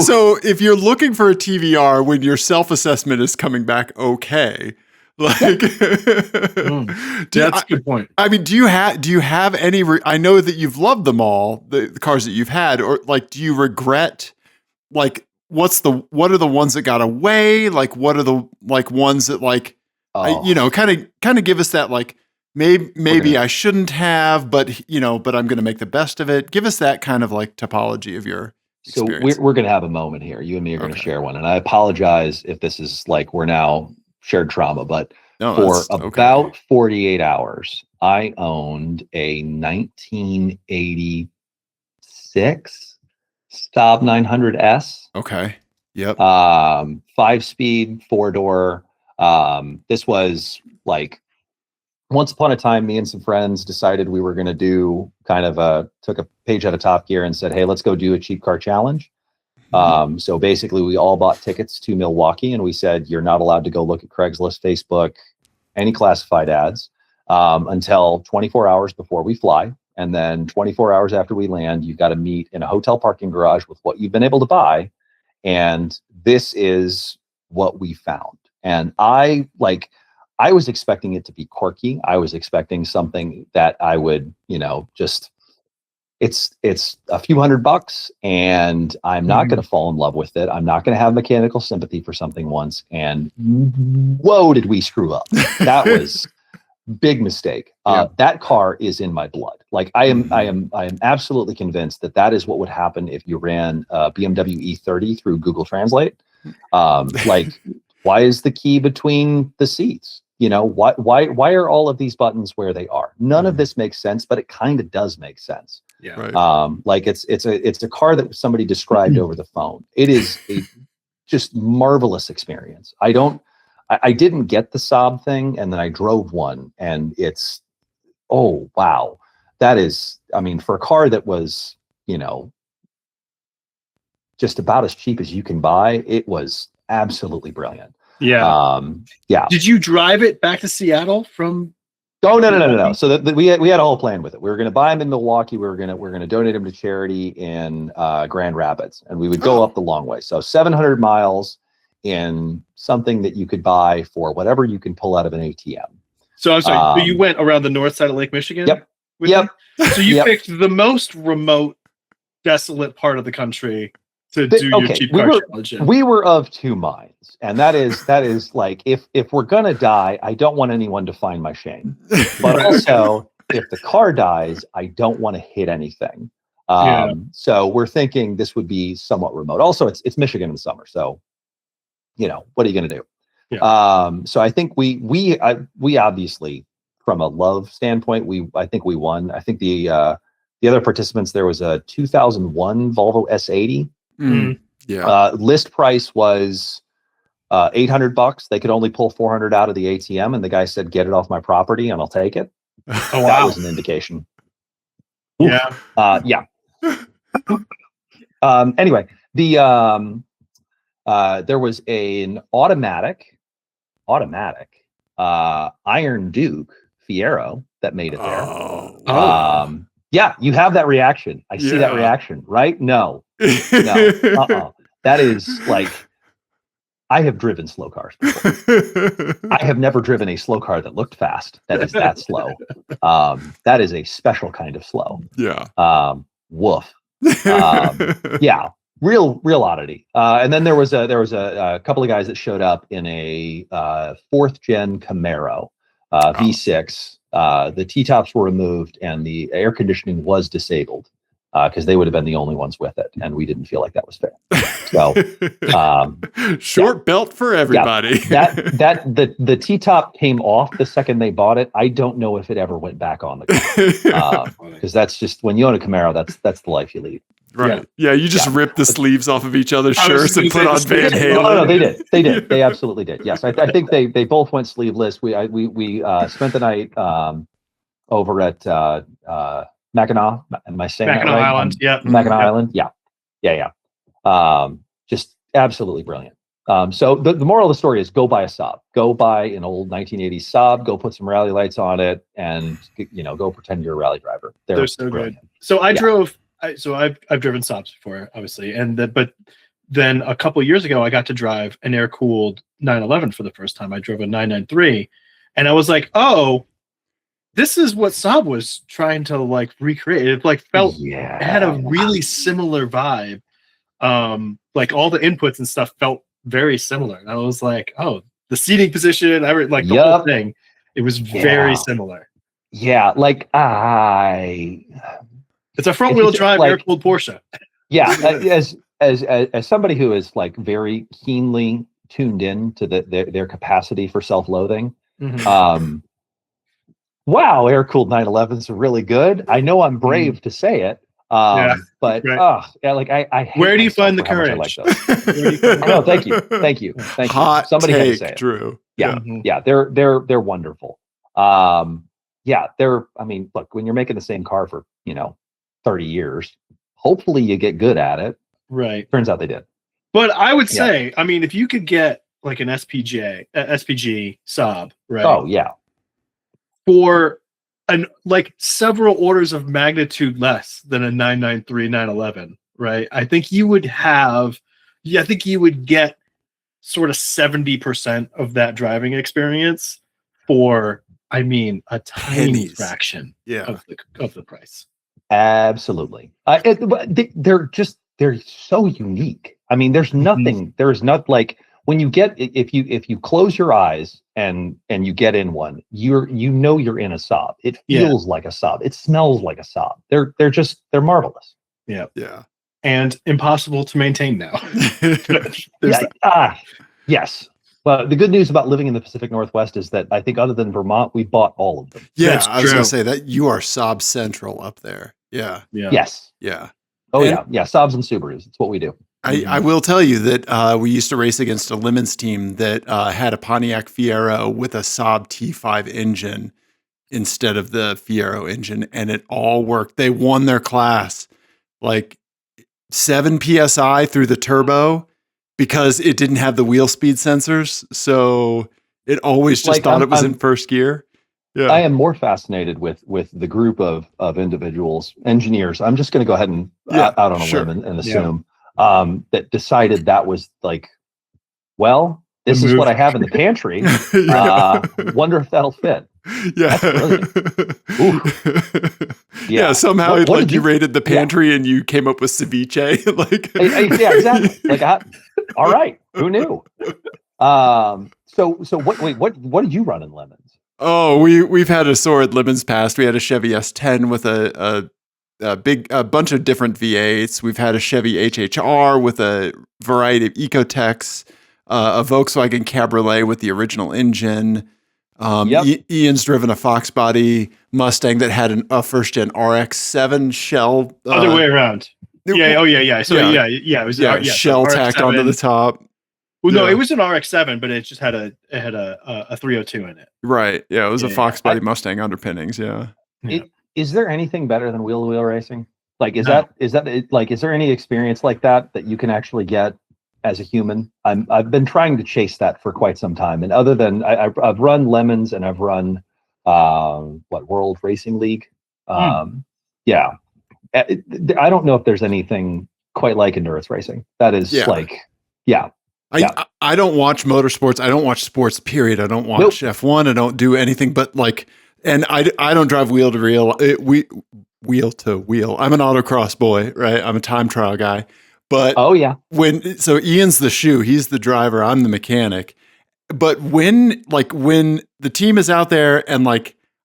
So if you're looking for a TVR when your self-assessment is coming back okay, that's a good point. I mean, do you have any? I know that you've loved them all, the cars that you've had, or do you regret? What are the ones that got away? What are the ones that kind of give us that maybe I shouldn't have, but I'm going to make the best of it. Give us that kind of topology of your experience. So we're going to have a moment here. You and me are going to share one, and I apologize if this is we're now shared trauma, but for about 48 hours, I owned a 1986 Staub 900S. Okay. Yep. 5-speed, 4-door. This was once upon a time, me and some friends decided we were going to do took a page out of Top Gear and said, hey, let's go do a cheap car challenge. So basically we all bought tickets to Milwaukee, and we said, you're not allowed to go look at Craigslist, Facebook, any classified ads until 24 hours before we fly. And then 24 hours after we land, you've got to meet in a hotel parking garage with what you've been able to buy. And this is what we found. And I was expecting it to be quirky. I was expecting something that I would, it's a few $100, and I'm not going to fall in love with it. I'm not going to have mechanical sympathy for something once. And whoa, did we screw up? That was big mistake. That car is in my blood. Like I am absolutely convinced that is what would happen if you ran BMW E30 through Google Translate. Like, why is the key between the seats? You know, why are all of these buttons where they are? None of this makes sense, but it kind of does make sense. Yeah. Right. Like it's a car that somebody described over the phone. It is a just marvelous experience. I didn't get the Saab thing, and then I drove one, and it's, oh wow, that is, I mean, for a car that was, you know, just about as cheap as you can buy, it was absolutely brilliant. Yeah. Yeah. Did you drive it back to Seattle from? Oh no. So we had a whole plan with it. We were going to buy them in Milwaukee. We were going to donate them to charity in Grand Rapids, and we would go up the long way. So 700 miles in something that you could buy for whatever you can pull out of an ATM. So I'm sorry. So you went around the north side of Lake Michigan? Yep. So you picked the most remote, desolate part of the country to do your cheap car challenge in. We were of two minds, and that is like, if we're gonna die, I don't want anyone to find my shame, but also if the car dies, I don't want to hit anything. So we're thinking this would be somewhat remote. Also, it's Michigan in the summer, so you know, what are you gonna do? Yeah. So I think we obviously, from a love standpoint, I think we won. I think the other participants, there was a 2001 Volvo S80. Yeah. List price was $800. They could only pull 400 out of the ATM, and the guy said, "Get it off my property, and I'll take it." Oh, wow. That was an indication. Yeah. Yeah. Anyway, there was an automatic Iron Duke Fiero that made it there. Oh. Yeah, you have that reaction. I see that reaction, right? No. That is like, I have driven slow cars before. I have never driven a slow car that looked fast. That is that slow. That is a special kind of slow. Yeah. Woof. Yeah. Real oddity. And then there was a couple of guys that showed up in a 4th gen Camaro V6. The T-tops were removed and the air conditioning was disabled because they would have been the only ones with it, and we didn't feel like that was fair. So short belt for everybody. Yeah, the T-top came off the second they bought it. I don't know if it ever went back on the car because that's just, when you own a Camaro, that's the life you lead. Right. Yeah, you just rip the sleeves off of each other's shirts and put on Van Halen. No, they did. They absolutely did. Yes, I think they both went sleeveless. We spent the night over at Mackinac. Am I saying Mackinac that right? Island. Yeah. Mackinac Island. Yeah. Just absolutely brilliant. So the moral of the story is, go buy a Saab. Go buy an old 1980s Saab. Go put some rally lights on it, and go pretend you're a rally driver. They're so brilliant. good. So I've driven Saabs before, obviously, but then a couple of years ago, I got to drive an air-cooled 911 for the first time. I drove a 993, and I was like, "Oh, this is what Saab was trying to like recreate." It like felt, it had a really similar vibe. Like all the inputs and stuff felt very similar. And I was like, "Oh, the seating position, like the whole thing, it was very similar." Yeah, like it's a front-wheel drive air-cooled Porsche. Yeah, as somebody who is like very keenly tuned in to their capacity for self-loathing, wow, air-cooled 911s are really good. I know I'm brave to say it, but right. I hate where do you find the courage? No, thank you. Hot Somebody take, had to say it. Drew. Yeah, they're wonderful. They're. I mean, look, when you're making the same car for 30 years, hopefully you get good at it. Right. Turns out they did. But I would say, I mean, if you could get like an SPG Saab, right? Oh yeah. For like several orders of magnitude less than a 993 911, right? I think you would get sort of 70% of that driving experience for, I mean, a tiny fraction of the price. Absolutely. They're so unique. I mean, there's nothing, there's not like, when you get, if you close your eyes and you get in one, you're in a Saab. It feels like a Saab. It smells like a Saab. They're marvelous. Yeah. Yeah. And impossible to maintain now. Yes. But the good news about living in the Pacific Northwest is that I think other than Vermont, we bought all of them. Yeah, I was going to say that you are Saab Central up there. Yeah. Yes. Yeah. Oh, yeah. Saabs and Subarus. It's what we do. I will tell you that we used to race against a Lemons team that had a Pontiac Fiero with a Saab T5 engine instead of the Fiero engine, and it all worked. They won their class like 7 PSI through the turbo because it didn't have the wheel speed sensors. So it always just thought it was in first gear. Yeah. I am more fascinated with the group of individuals, engineers. I'm just going to go ahead and out on a limb and assume that decided that was like, well, this is what I have in the pantry. Wonder if that'll fit. Yeah. Yeah. Somehow you raided the pantry and you came up with ceviche. Yeah, exactly. All right. Who knew? So what did you run in Lemons? Oh, we've had a sordid Lemons past. We had a Chevy S10 with a bunch of different V8s. We've had a Chevy HHR with a variety of Ecotechs, a Volkswagen Cabriolet with the original engine. Ian's driven a Fox body Mustang that had a first gen RX-7 shell. Other way around. Yeah. Oh yeah. So it was shell tacked onto the top. Well, no, it was an RX-7, but it just had a 302 in it. Right. Yeah, it was a Fox body Mustang underpinnings. Yeah. Is there anything better than wheel-to-wheel racing? Is there any experience like that you can actually get as a human? I've been trying to chase that for quite some time, and other than I've run Lemons and I've run World Racing League. I don't know if there's anything quite like endurance racing. That is I don't watch motorsports. I don't watch sports, period. I don't watch F1. I don't do anything but and I don't drive wheel to wheel to wheel. I'm an autocross boy, right? I'm a time trial guy. But so Ian's the shoe, he's the driver, I'm the mechanic. But when the team is out there and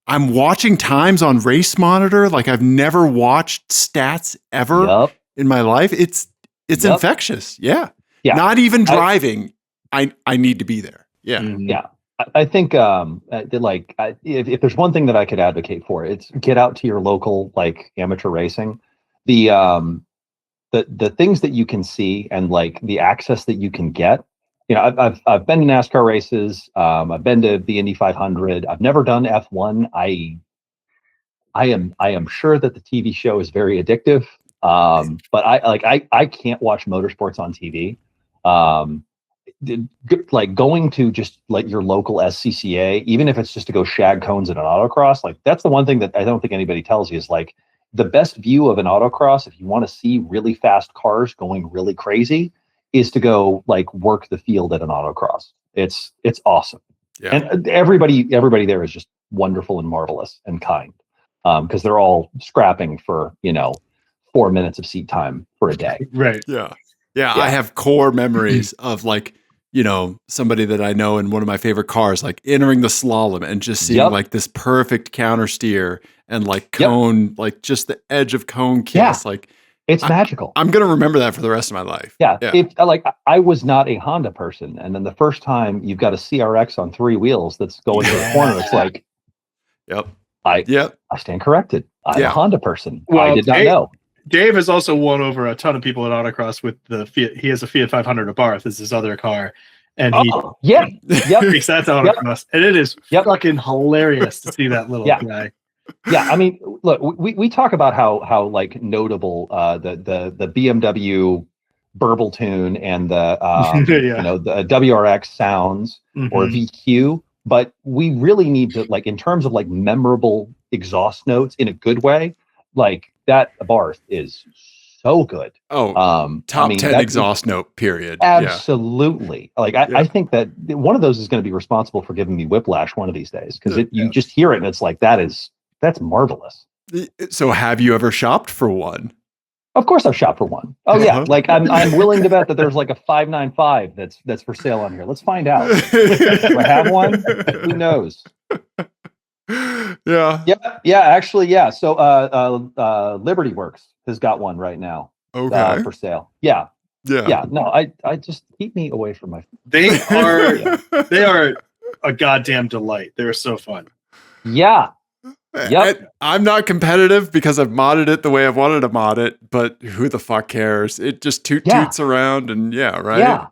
I'm watching times on Race Monitor, I've never watched stats ever in my life. It's infectious. Yeah. Yeah. Not even driving. I need to be there. Yeah. Yeah. I think if there's one thing that I could advocate for, it's get out to your local amateur racing. The things that you can see and the access that you can get. I've been to NASCAR races. I've been to the Indy 500. I've never done F1. I am sure that the TV show is very addictive. But I can't watch motorsports on TV. Going to just your local SCCA, even if it's just to go shag cones in an autocross, that's the one thing that I don't think anybody tells you is the best view of an autocross, if you want to see really fast cars going really crazy, is to go work the field at an autocross. It's awesome. Yeah. And everybody there is just wonderful and marvelous and kind. Because they're all scrapping for 4 minutes of seat time for a day. Right. Yeah. I have core memories of somebody that I know in one of my favorite cars, entering the slalom and just seeing this perfect counter steer and cone, just the edge of cone kiss. Yeah. It's magical. I'm going to remember that for the rest of my life. Yeah. I was not a Honda person. And then the first time you've got a CRX on 3 wheels that's going to the corner, it's I stand corrected. I'm a Honda person. Well, I did not know. Dave has also won over a ton of people at autocross with the Fiat. He has a Fiat 500 Abarth as his other car, and he freaks that autocross, and it is fucking hilarious to see that little guy. Yeah, I mean, look, we talk about how notable the BMW burble tune and the the WRX sounds or VQ, but we really need to in terms of memorable exhaust notes in a good way, that Abarth is so good. Top 10 exhaust note, period. Absolutely. I think that one of those is going to be responsible for giving me whiplash one of these days, because you just hear it and it's that's marvelous. So have you ever shopped for one? Of course I've shopped for one. Oh yeah. Like I'm willing to bet that there's like a 595 that's for sale on here. Let's find out. Do I have one? Who knows? Yeah. Yeah, actually, yeah. So Liberty Works has got one right now. Okay. For sale. Yeah. No, I just keep me away from my They are a goddamn delight. They're so fun. Yeah. Yep. I'm not competitive because I've modded it the way I've wanted to mod it, but who the fuck cares? It just toots around and right?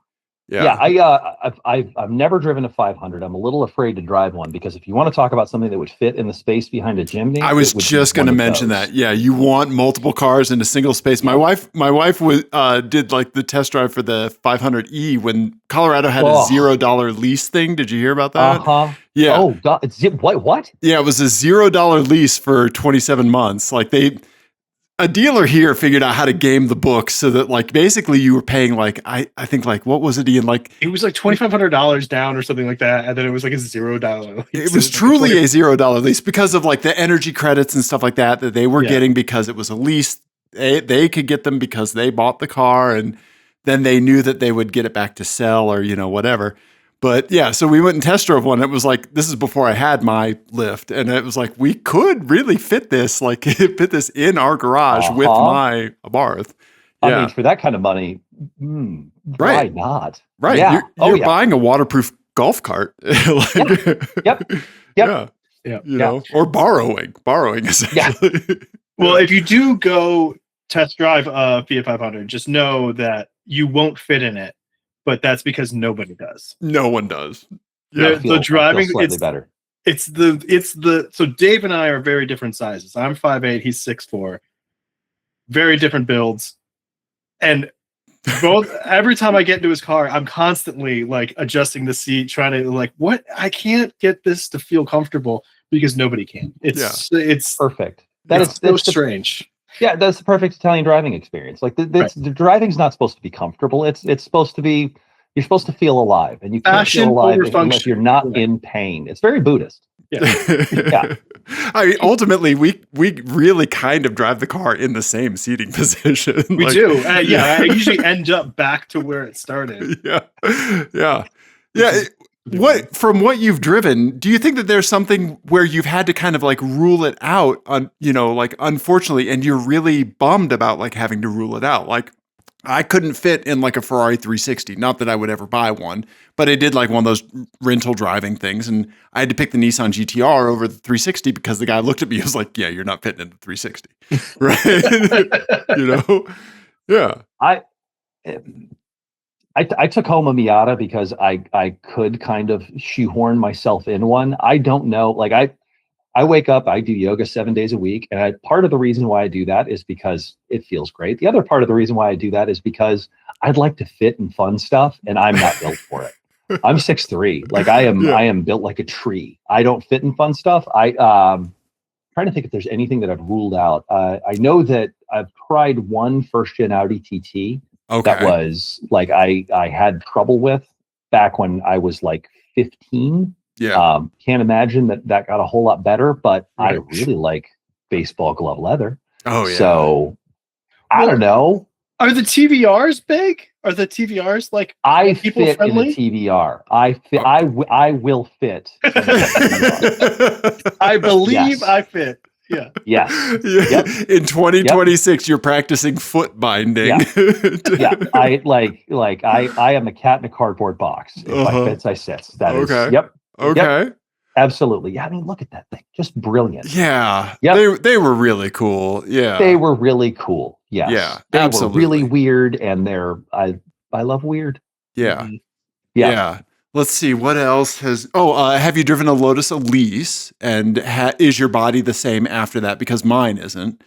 I've never driven a 500. I'm a little afraid to drive one because if you want to talk about something that would fit in the space behind a chimney, I was just going to mention that. Yeah, you want multiple cars in a single space. My wife did like the test drive for the 500e when Colorado had a $0 lease thing. Did you hear about that? Yeah. Oh God, what? Yeah, it was a $0 lease for 27 months. Like a dealer here figured out how to game the books so that like basically you were paying like I think like what was it, Ian? Like it was like $2,500 down or something like that, and then it was like a $0 lease. It was truly a $0 lease because of like the energy credits and stuff like that they were getting because it was a lease. They could get them because they bought the car and then they knew that they would get it back to sell or whatever. But yeah, so we went and test drove one. It was like, this is before I had my lift. And it was like, we could really fit this in our garage with my Abarth. Yeah. I mean, for that kind of money, why not? Right. Yeah. You're buying a waterproof golf cart. Yep. Yeah. Or borrowing essentially. Yeah. Well, if you do go test drive a Fiat 500, just know that you won't fit in it. But that's because nobody does. No one does. Yeah. The driving slightly better. It's the so Dave and I are very different sizes. I'm 5'8", he's 6'4". Very different builds. And every time I get into his car, I'm constantly like adjusting the seat, trying to like I can't get this to feel comfortable because nobody can. It's perfect. That's so strange. Yeah, that's the perfect Italian driving experience. Like the driving's not supposed to be comfortable. It's supposed to be, you're supposed to feel alive, and you can't feel alive unless you're not in pain. It's very Buddhist. Yeah. I mean, ultimately, we really kind of drive the car in the same seating position. We do. I usually end up back to where it started. Yeah. From what you've driven, do you think that there's something where you've had to kind of like rule it out on, like unfortunately, and you're really bummed about like having to rule it out? Like I couldn't fit in like a Ferrari 360, not that I would ever buy one, but I did like one of those rental driving things. And I had to pick the Nissan GTR over the 360 because the guy looked at me and was like, yeah, you're not fitting in the 360. Right. Yeah. I took home a Miata because I could kind of shoehorn myself in one. I don't know. Like I wake up, I do yoga 7 days a week. And part of the reason why I do that is because it feels great. The other part of the reason why I do that is because I'd like to fit in fun stuff and I'm not built for it. I'm 6'3". Like I am built like a tree. I don't fit in fun stuff. Trying to think if there's anything that I've ruled out. I know that I've tried one first gen Audi TT. Okay. That was like I had trouble with back when I was like 15. Yeah. Can't imagine that got a whole lot better, but I really like baseball glove leather. Oh yeah. So I don't know. Are the TVRs big? Are the TVRs like I people fit friendly? in the TVR. I will fit. I believe I fit. Yeah. Yes. Yep. In 2026, you're practicing foot binding. I am a cat in a cardboard box. If I fits, I sits. That is. Yep. Okay. Yep. Absolutely. Yeah. I mean, look at that thing. Just brilliant. Yeah. Yep. They were really cool. Yeah. They were really cool. Yes. Yeah. They absolutely. were really weird, and I love weird. Yeah. Mm-hmm. Yeah. Let's see what else has. Have you driven a Lotus Elise? And is your body the same after that? Because mine isn't.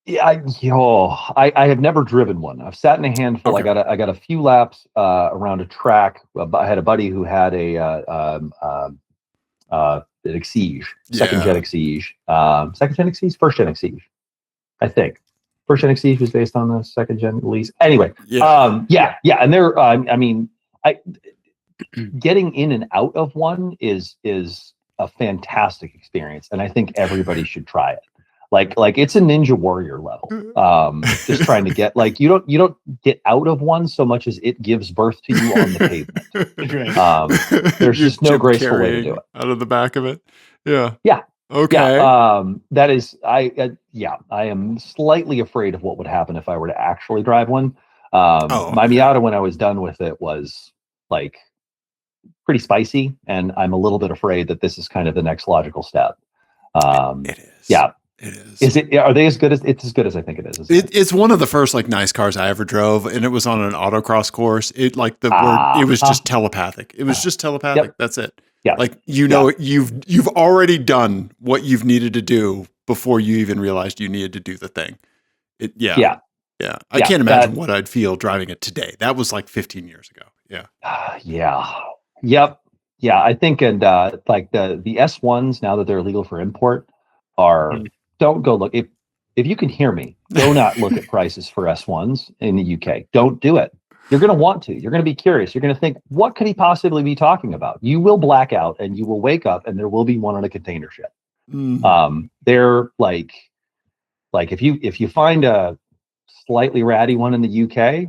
Yeah, I have never driven one. I've sat in a handful. Okay. I got a few laps around a track. I had a buddy who had an Exige, second gen Exige, first gen Exige, I think. First gen Exige was based on the second gen Elise. Anyway, and they're. I mean, getting in and out of one is a fantastic experience, and I think everybody should try it. Like it's a Ninja Warrior level. Just trying to get like you don't get out of one so much as it gives birth to you on the pavement. There's just no graceful way to do it. Out of the back of it. Yeah. Yeah. Okay. Yeah. That is I am slightly afraid of what would happen if I were to actually drive one. My Miata, when I was done with it, was like pretty spicy, and I'm a little bit afraid that this is kind of the next logical step. It is. Yeah. It is. Is it? Are they as good as it's as good as I think it is? It's one of the first like nice cars I ever drove, and it was on an autocross course. It like the word. It was just telepathic. It was just telepathic. Yep. That's it. Yeah. Like you've already done what you've needed to do before you even realized you needed to do the thing. Yeah. I can't imagine what I'd feel driving it today. That was like 15 years ago. Yeah. Yep. Yeah. I think, and like the S1s now that they're legal for import are. Don't go look. If you can hear me, do not look at prices for S1s in the UK. Don't do it. You're going to want to. You're going to be curious. You're going to think, what could he possibly be talking about? You will black out, and you will wake up, and there will be one on a container ship. They're like if you find a slightly ratty one in the UK,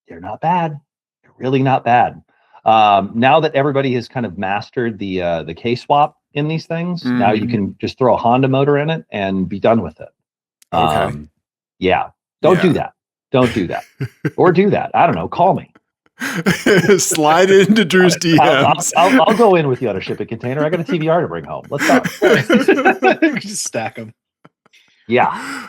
they're not bad. They're really not bad. Now that everybody has kind of mastered the K-swap in these things, now you can just throw a Honda motor in it and be done with it. Okay. Don't do that. Don't do that. Or do that. I don't know. Call me. Slide into Drew's DMs. I'll go in with you on a shipping container. I got a TBR to bring home. Let's talk. Just stack them. Yeah.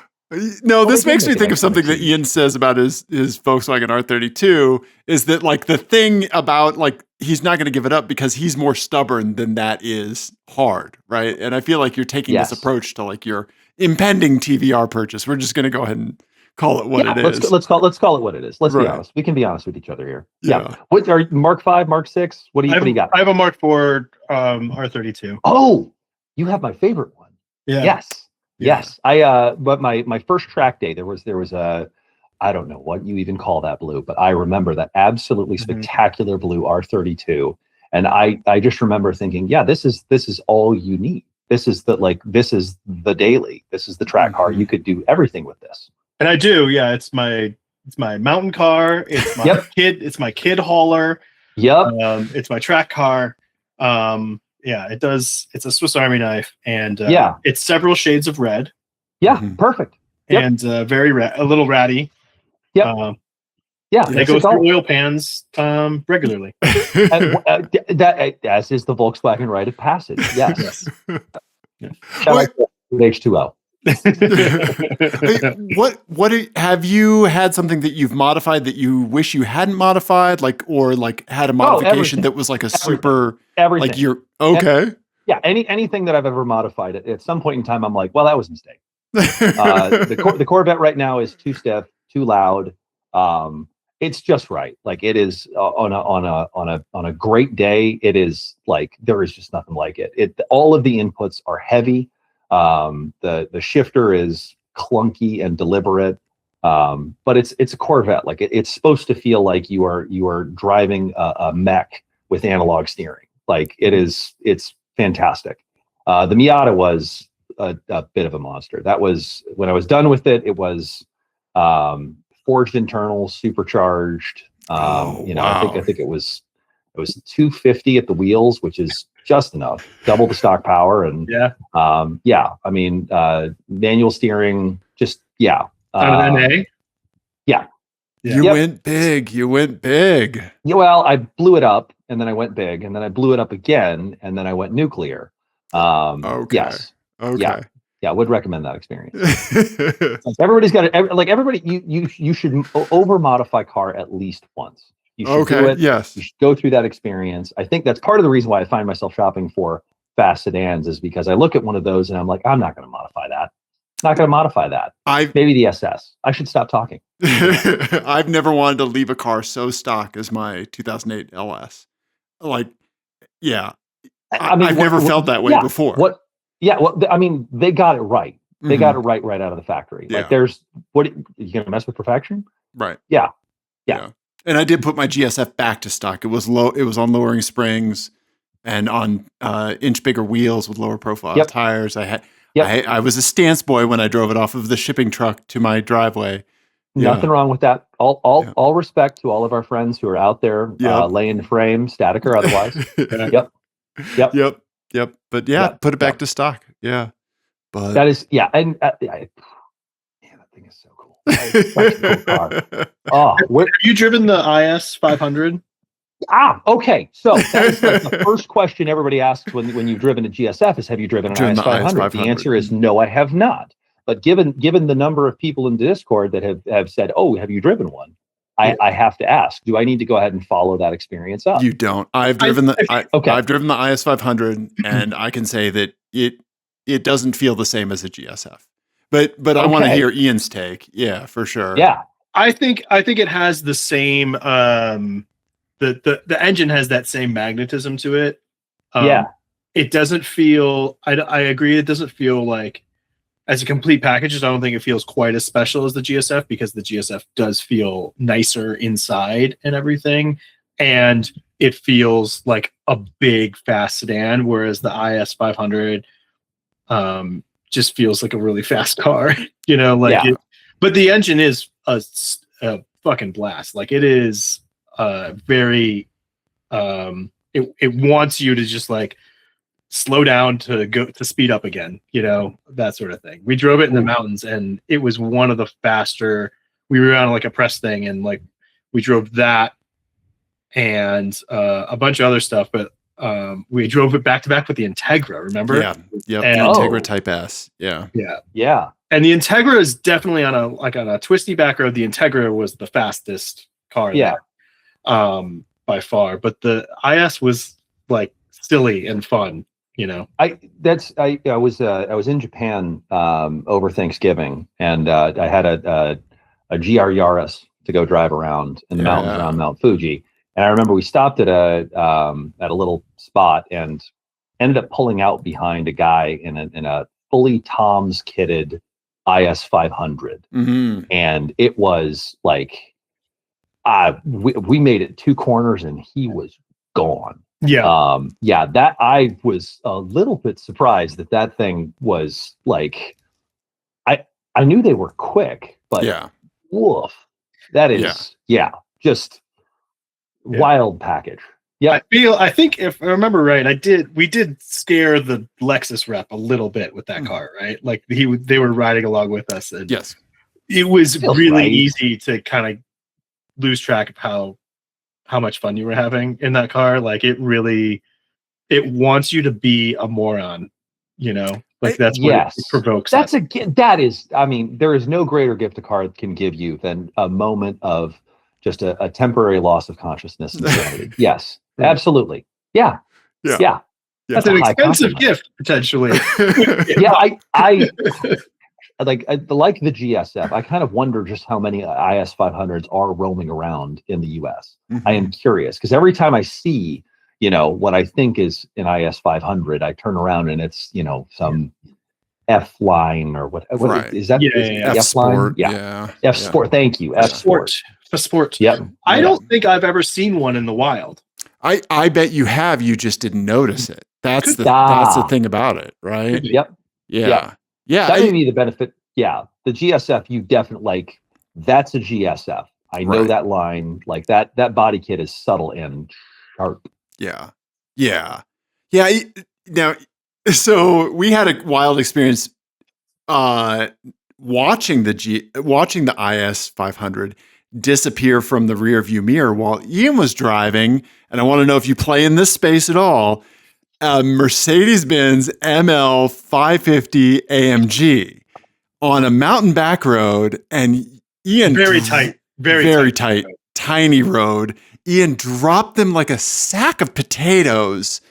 No, this makes me think of something that Ian says about his Volkswagen R32 is that like the thing about like he's not going to give it up because he's more stubborn than that is hard, right? And I feel like you're taking this approach to like your impending TVR purchase. We're just going to go ahead and call it what it is. Let's call it what it is. Let's be honest. We can be honest with each other here. Yeah. What are Mark 5, Mark 6? What do you got? I have a Mark 4 R32. Oh, you have my favorite one. Yeah. Yes. But my first track day, there was a, I don't know what you even call that blue, but I remember that absolutely spectacular blue R32. And I just remember thinking, this is all you need. This is the daily. This is the track car. You could do everything with this. And I do. Yeah. It's my mountain car. It's my it's my kid hauler. Yep. It's my track car. Yeah, it does. It's a Swiss Army knife, and it's several shades of red. Yeah, perfect. Yep. And a little ratty. Yep. They go through oil pans regularly. And, that as is the Volkswagen rite of passage. Yes. Shout out to H2O. What have you had something that you've modified that you wish you hadn't modified, like or like had a modification that was like a super everything. Like you're okay. Anything that I've ever modified at some point in time, I'm like, well, that was a mistake. The Corvette right now is too stiff, too loud. It's just right. Like it is on a great day. It is like there is just nothing like it. All of the inputs are heavy. The shifter is clunky and deliberate, but it's a Corvette. Like it's supposed to feel like you are driving a mech with analog steering. Like it's fantastic. The Miata was a bit of a monster. That was when I was done with it. It was forged internals, supercharged. I think it was 250 at the wheels, which is just enough, double the stock power, and I mean, manual steering, just Out of NA? You went big. Yeah, well, I blew it up, and then I went big, and then I blew it up again, and then I went nuclear. Okay. Yes. Okay. Yeah, would recommend that experience. Everybody's got it. Like everybody, you should over modify car at least once. You should do it. Yes. You should go through that experience. I think that's part of the reason why I find myself shopping for fast sedans is because I look at one of those and I'm like, I'm not going to modify that. Not going to modify that. Maybe the SS. I should stop talking. I've never wanted to leave a car so stock as my 2008 LS. Like, yeah. I mean, I've never felt that way before. I mean, they got it right. They got it right out of the factory. Like there's you going to mess with perfection? Right. Yeah. And I did put my GSF back to stock. It was low. It was on lowering springs and on inch bigger wheels with lower profile tires. Yep. I was a stance boy when I drove it off of the shipping truck to my driveway. Nothing wrong with that. All respect to all of our friends who are out there laying frame, static or otherwise. Yep. But put it back to stock. Yeah. But that is, and that thing is so cool. Such a cool car. Oh, have you driven the IS 500? Okay. So that is like the first question everybody asks when you've driven a GSF is, have you driven an IS 500? The answer is no, I have not. But given the number of people in Discord that have said, oh, have you driven one? I have to ask, do I need to go ahead and follow that experience up? You don't. I've driven I've driven the IS 500, and I can say that it doesn't feel the same as a GSF. But I want to hear Ian's take. Yeah, for sure. Yeah. I think it has the same the engine has that same magnetism to it. It doesn't feel, I agree, it doesn't feel like, as a complete package, I don't think it feels quite as special as the GSF, because the GSF does feel nicer inside and everything. And it feels like a big, fast sedan, whereas the IS 500 just feels like a really fast car, but the engine is a fucking blast. Like, it is very, it wants you to just like slow down to go to speed up again, that sort of thing. We drove it in the mountains, and it was one of the faster. We were on like a press thing, and like we drove that and a bunch of other stuff, but we drove it back to back with the Integra, remember? And Integra Type S. Yeah. And the Integra is definitely on a twisty back road. The Integra was the fastest car there, by far, but the IS was like silly and fun. I was in Japan over Thanksgiving, and I had a GR Yaris to go drive around in the mountains around Mount Fuji. And I remember we stopped at a little spot and ended up pulling out behind a guy in a fully Tom's kitted IS 500, and it was like we made it 2 corners and he was gone. That I was a little bit surprised that thing was like, I knew they were quick, but woof, that is just wild package. I think if I remember right, we did scare the Lexus rep a little bit with that car, right? Like they were riding along with us, and it was really easy to kind of lose track of how much fun you were having in that car. Like, it wants you to be a moron, like that's what it provokes. That is, I mean, there is no greater gift a car can give you than a moment of just a temporary loss of consciousness and sanity. Yes, absolutely. Yeah. That's an expensive gift, potentially. I like the GSF. I kind of wonder just how many IS 500s are roaming around in the US. I am curious, because every time I see, what I think is an IS 500, I turn around and it's, some F line or what is that? F Sport. F Sport. Thank you. F Sport. F Sport. Yep. I don't think I've ever seen one in the wild. I bet you have. You just didn't notice it. That's the thing about it, right? Yep. Yeah. That may be the benefit. Yeah. The GSF, you definitely that's a GSF. I know that line, like that body kit is subtle and sharp. Yeah. Now, so we had a wild experience watching the IS 500 disappear from the rear view mirror while Ian was driving. And I want to know if you play in this space at all. Mercedes-Benz ML 550 AMG on a mountain back road, and Ian very tight, tiny road. Ian dropped them like a sack of potatoes.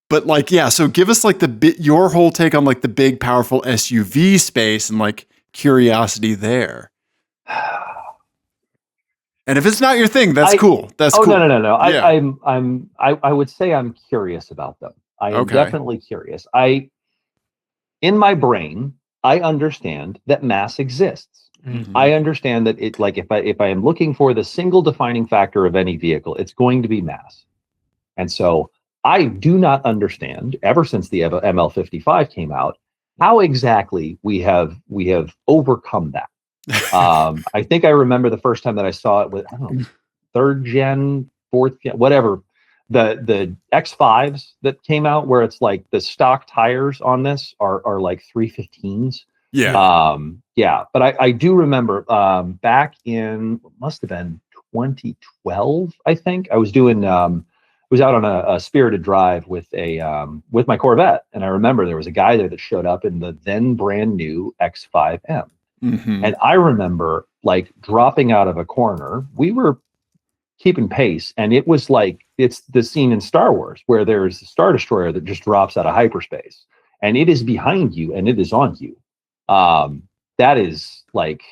But like, so give us like your whole take on like the big, powerful SUV space and like curiosity there. And if it's not your thing, that's cool. That's cool. No. I would say I'm curious about them. I am definitely curious. In my brain, I understand that mass exists. I understand that it, like, if I am looking for the single defining factor of any vehicle, it's going to be mass. And so I do not understand, ever since the ML55 came out, how exactly we have overcome that. I think I remember the first time that I saw it with, I don't know, 3rd gen, 4th gen, whatever. The X5s that came out, where it's like the stock tires on this are like 315s. Yeah. Yeah. But I do remember back in, must have been 2012, I think. I was doing was out on a spirited drive with with my Corvette, and I remember there was a guy there that showed up in the then brand new X5M. Mm-hmm. And I remember like dropping out of a corner. We were keeping pace, and it was like, it's the scene in Star Wars where there's a Star Destroyer that just drops out of hyperspace, and it is behind you and it is on you. That is like,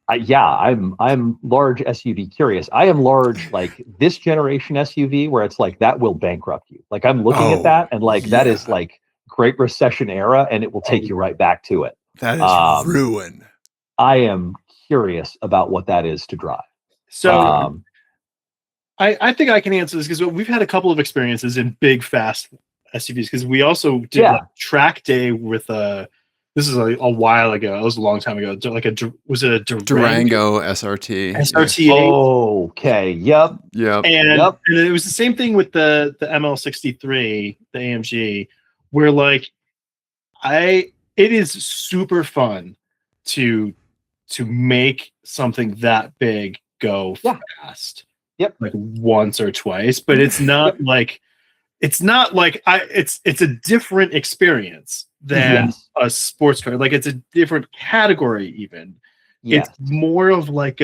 I'm large SUV curious. I am large, like this generation SUV, where it's like that will bankrupt you. Like I'm looking at that, and like that is like Great Recession era, and it will take you right back to it. That is ruin. I am curious about what that is to drive. So I think I can answer this because we've had a couple of experiences in big, fast SUVs, because we also did like track day with this is a while ago. It was a long time ago. Like was it a Durango SRT? SRT. Oh, okay. Yep. And it was the same thing with the ML63, the AMG, where like it is super fun to make something that big go fast. Yep. Like once or twice, but it's not like it's a different experience than a sports car. Like it's a different category even. It's more of like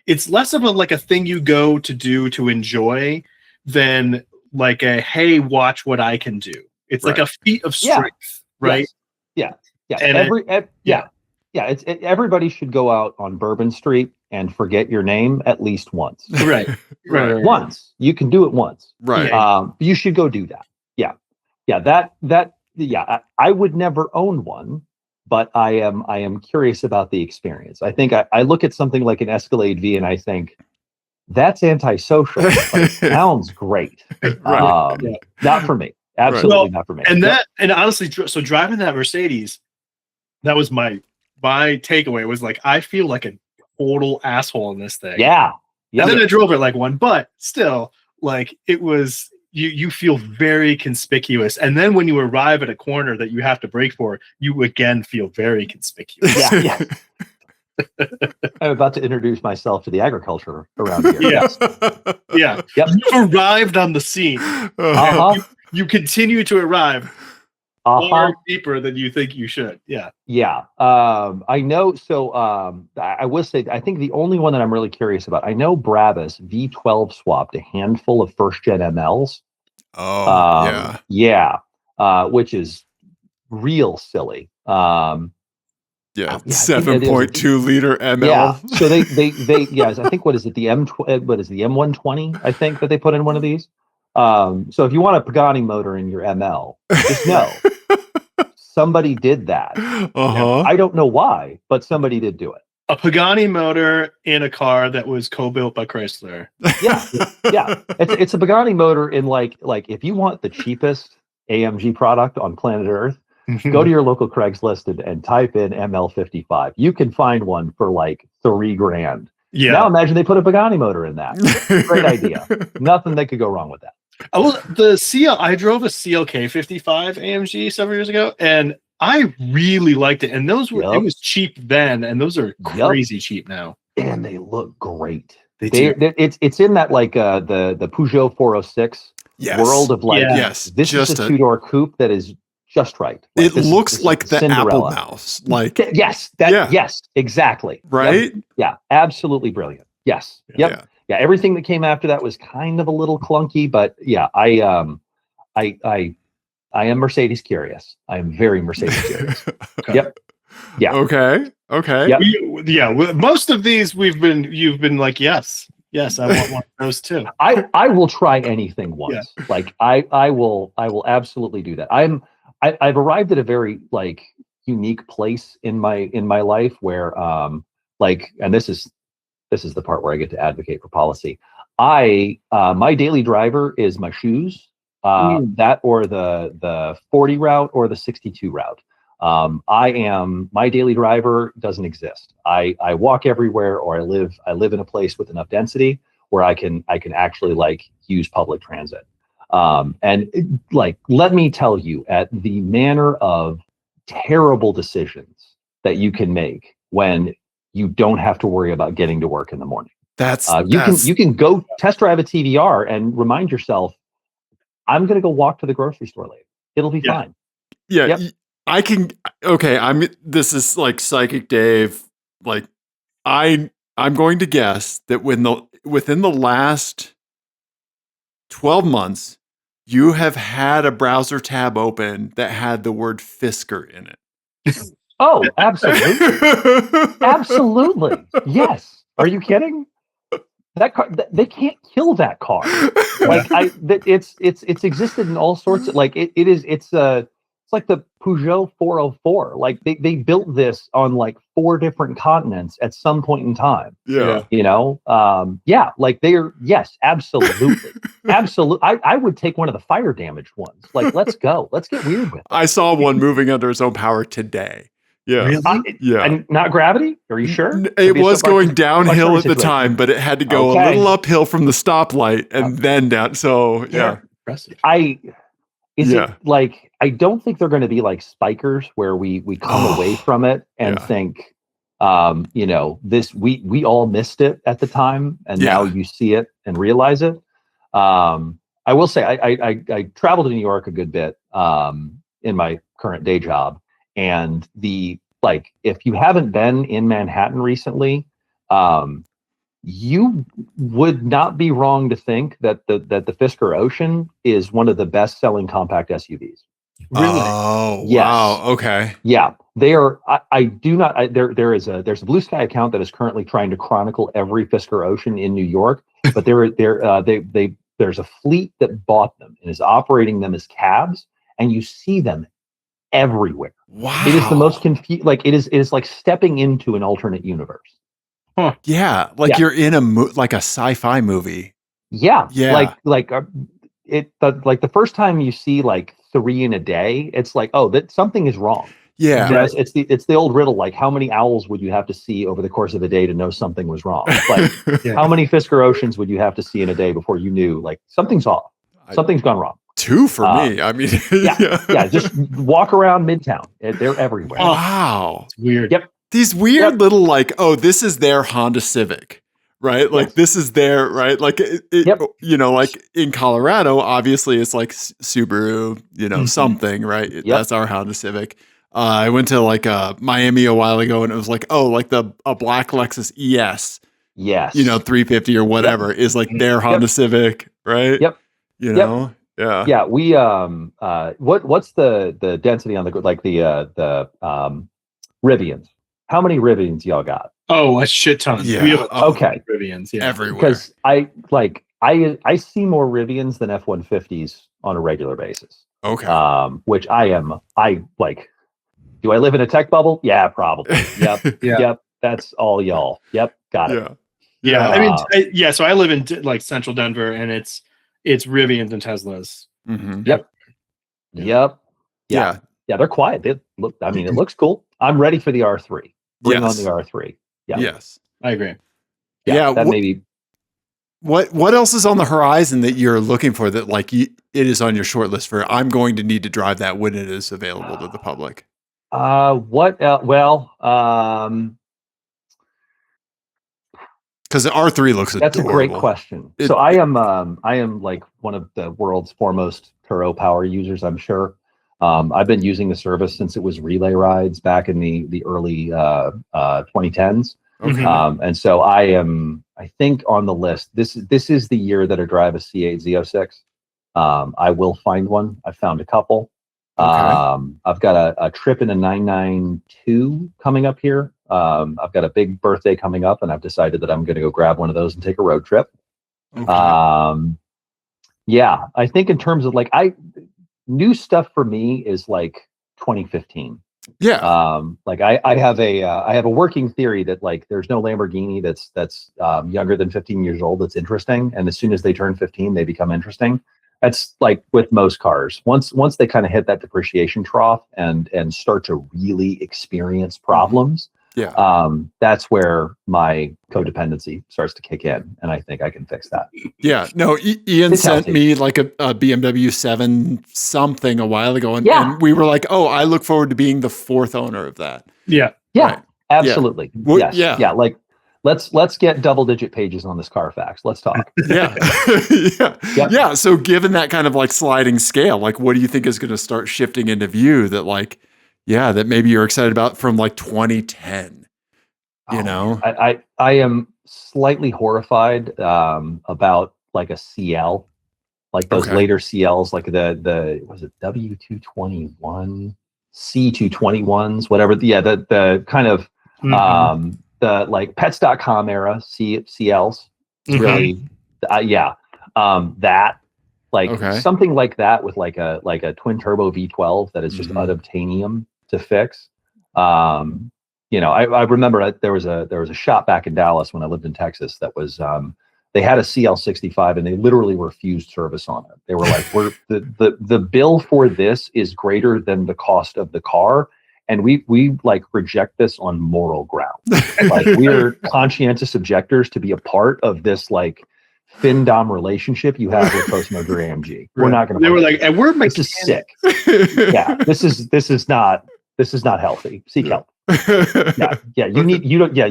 it's less of a thing you go to do to enjoy than like a, hey, watch what I can do. It's like a feat of strength, right? Yeah. And it's everybody should go out on Bourbon Street and forget your name at least once. Right. Once. You can do it once. Right. You should go do that. I would never own one, but I am curious about the experience. I think I look at something like an Escalade V and I think that's antisocial. Like, sounds great. Not for me. Absolutely not for me. And honestly, so driving that Mercedes, that was my takeaway was like, I feel like a total asshole in this thing. Yeah. And then I drove it like one, but still, like it was, you feel very conspicuous. And then when you arrive at a corner that you have to brake for, you again feel very conspicuous. Yeah. I'm about to introduce myself to the agriculture around here. Yep. You've arrived on the scene. You continue to arrive far deeper than you think you should. I know. So I will say, I think the only one that I'm really curious about, I know Brabus V12 swapped a handful of first gen MLs. Which is real silly. 7.2 liter ML. Yeah. So they I think what is it, the M120, I think, that they put in one of these. So if you want a Pagani motor in your ML, just know somebody did that. I don't know why, but somebody did do it. A Pagani motor in a car that was co-built by Chrysler. It's a Pagani motor in like if you want the cheapest AMG product on planet Earth, go to your local Craigslist and type in ML55. You can find one for like $3,000. Now imagine they put a Pagani motor in that. Great idea. Nothing that could go wrong with that. I drove a CLK 55 AMG several years ago, and I really liked it. And those were it was cheap then, and those are crazy cheap now. And they look great. It's in that like the Peugeot 406 world of like this is a two-door coupe that is just right. Like, it looks like the Cinderella. Apple Mouse. Like yes, exactly. Right? Yeah, absolutely brilliant. Yes. Yeah, everything that came after that was kind of a little clunky, but I am Mercedes curious. I am very Mercedes curious. Okay. With most of these you've been like, yes, I want one of those too. I will try anything once. Like I will absolutely do that. I've arrived at a very like unique place in my life where and this is the part where I get to advocate for policy. My daily driver is my shoes That or the 40 route or the 62 route. My daily driver doesn't exist. I walk everywhere, or I live in a place with enough density where I can actually like use public transit. Let me tell you, at the manner of terrible decisions that you can make when you don't have to worry about getting to work in the morning. You can go test drive a TVR and remind yourself, I'm going to go walk to the grocery store later. It'll be fine. Yeah. Yep. I can. Okay. This is like Psychic Dave. Like I'm going to guess that within the last 12 months, you have had a browser tab open that had the word Fisker in it. Oh, absolutely. Absolutely. Yes. Are you kidding? That car, they can't kill that car. Like it's existed in all sorts of it's like the Peugeot 404. Like they built this on like 4 different continents at some point in time. Yeah. You know? Like yes, absolutely. Absolutely. I would take one of the fire damaged ones. Like, let's go. Let's get weird with it. I saw one moving under its own power today. Yeah. Really? Yeah. And not gravity? Are you sure? It was going downhill at the time, but it had to go a little uphill from the stoplight and then down. So yeah. Impressive. It like, I don't think they're going to be like spikers where we come away from it and think, we all missed it at the time, and now you see it and realize it. I will say I traveled to New York a good bit in my current day job. And if you haven't been in Manhattan recently, you would not be wrong to think that the Fisker Ocean is one of the best-selling compact SUVs. Really? Oh, yes. Wow. Okay. Yeah, they are. I do not. There's a Blue Sky account that is currently trying to chronicle every Fisker Ocean in New York, but there's a fleet that bought them and is operating them as cabs, and you see them everywhere. Wow. It is the most confused. Like it is like stepping into an alternate universe. Huh. Yeah, like you're in like a sci-fi movie. Yeah. The first time you see like 3 in a day, it's like, oh, that something is wrong. Yeah. It's the old riddle, like how many owls would you have to see over the course of a day to know something was wrong? Like how many Fisker Oceans would you have to see in a day before you knew like something's off, something's gone wrong? 2 for me. I mean, just walk around Midtown. They're everywhere. Wow. It's weird. Yep. These weird little like, oh, this is their Honda Civic, right? Like this is their, right? Like, like in Colorado, obviously it's like Subaru, something, right? That's our Honda Civic. I went to like Miami a while ago and it was like, oh, like a black Lexus ES. Yes. 350 or whatever is like their Honda Civic, right? Yep. Yeah. Yeah. We what's the density on the Rivians? How many Rivians y'all got? Oh, a shit ton. Yeah. We have okay. Rivians, everywhere. Because I see more Rivians than F-150s on a regular basis. Okay. Which I like. Do I live in a tech bubble? Yeah, probably. Yep. Yep. That's all y'all. Yep. Got it. Yeah. I mean, so I live in like central Denver, and it's Rivians and Teslas. Mm-hmm. Yep. Yeah. They're quiet. It looks cool. I'm ready for the R3. Bring on the R3. Yeah. Yes. I agree. Yeah. That maybe. What else is on the horizon that you're looking for that like it is on your short list for? I'm going to need to drive that when it is available to the public. What? Well, because the R3 looks that's adorable. A great question. So I am like one of the world's foremost Turo power users, I'm sure. I've been using the service since it was relay rides back in the early 2010s. Okay. And so I think on the list, this is the year that I drive a C8 Z06. I will find one. I found a couple. Okay. I've got a trip in a 992 coming up here. I've got a big birthday coming up, and I've decided that I'm going to go grab one of those and take a road trip. Okay. Yeah, I think in terms of like new stuff for me is like 2015. Yeah. Like I have a working theory that like there's no Lamborghini that's younger than 15 years old that's interesting, and as soon as they turn 15, they become interesting. That's like with most cars. Once they kind of hit that depreciation trough and start to really experience problems, that's where my codependency starts to kick in, and I think I can fix that. Yeah, no, Ian sent me like a BMW 7 something a while ago, and we were like, oh, I look forward to being the fourth owner of that. Yeah, right. Absolutely. Yeah. Yes. Yeah. Like let's get double-digit pages on this Carfax. Let's talk. Yeah. So given that kind of like sliding scale, like what do you think is going to start shifting into view that like, that maybe you're excited about from like 2010? You know, I am slightly horrified about like a CL, like those later CLs, like the was it W221, C221s, whatever. The kind of the like pets.com era CLs. Really, that like something like that with like a twin turbo V12 that is just unobtainium to fix. I remember there was a shop back in Dallas when I lived in Texas that was they had a CL65 and they literally refused service on it. They were like, the bill for this is greater than the cost of the car, and we like reject this on moral grounds. Like we're conscientious objectors to be a part of this like fin-dom relationship you have with post-merger AMG. We're not going to. They were like, and we're this is sick. This is not healthy. Seek help. You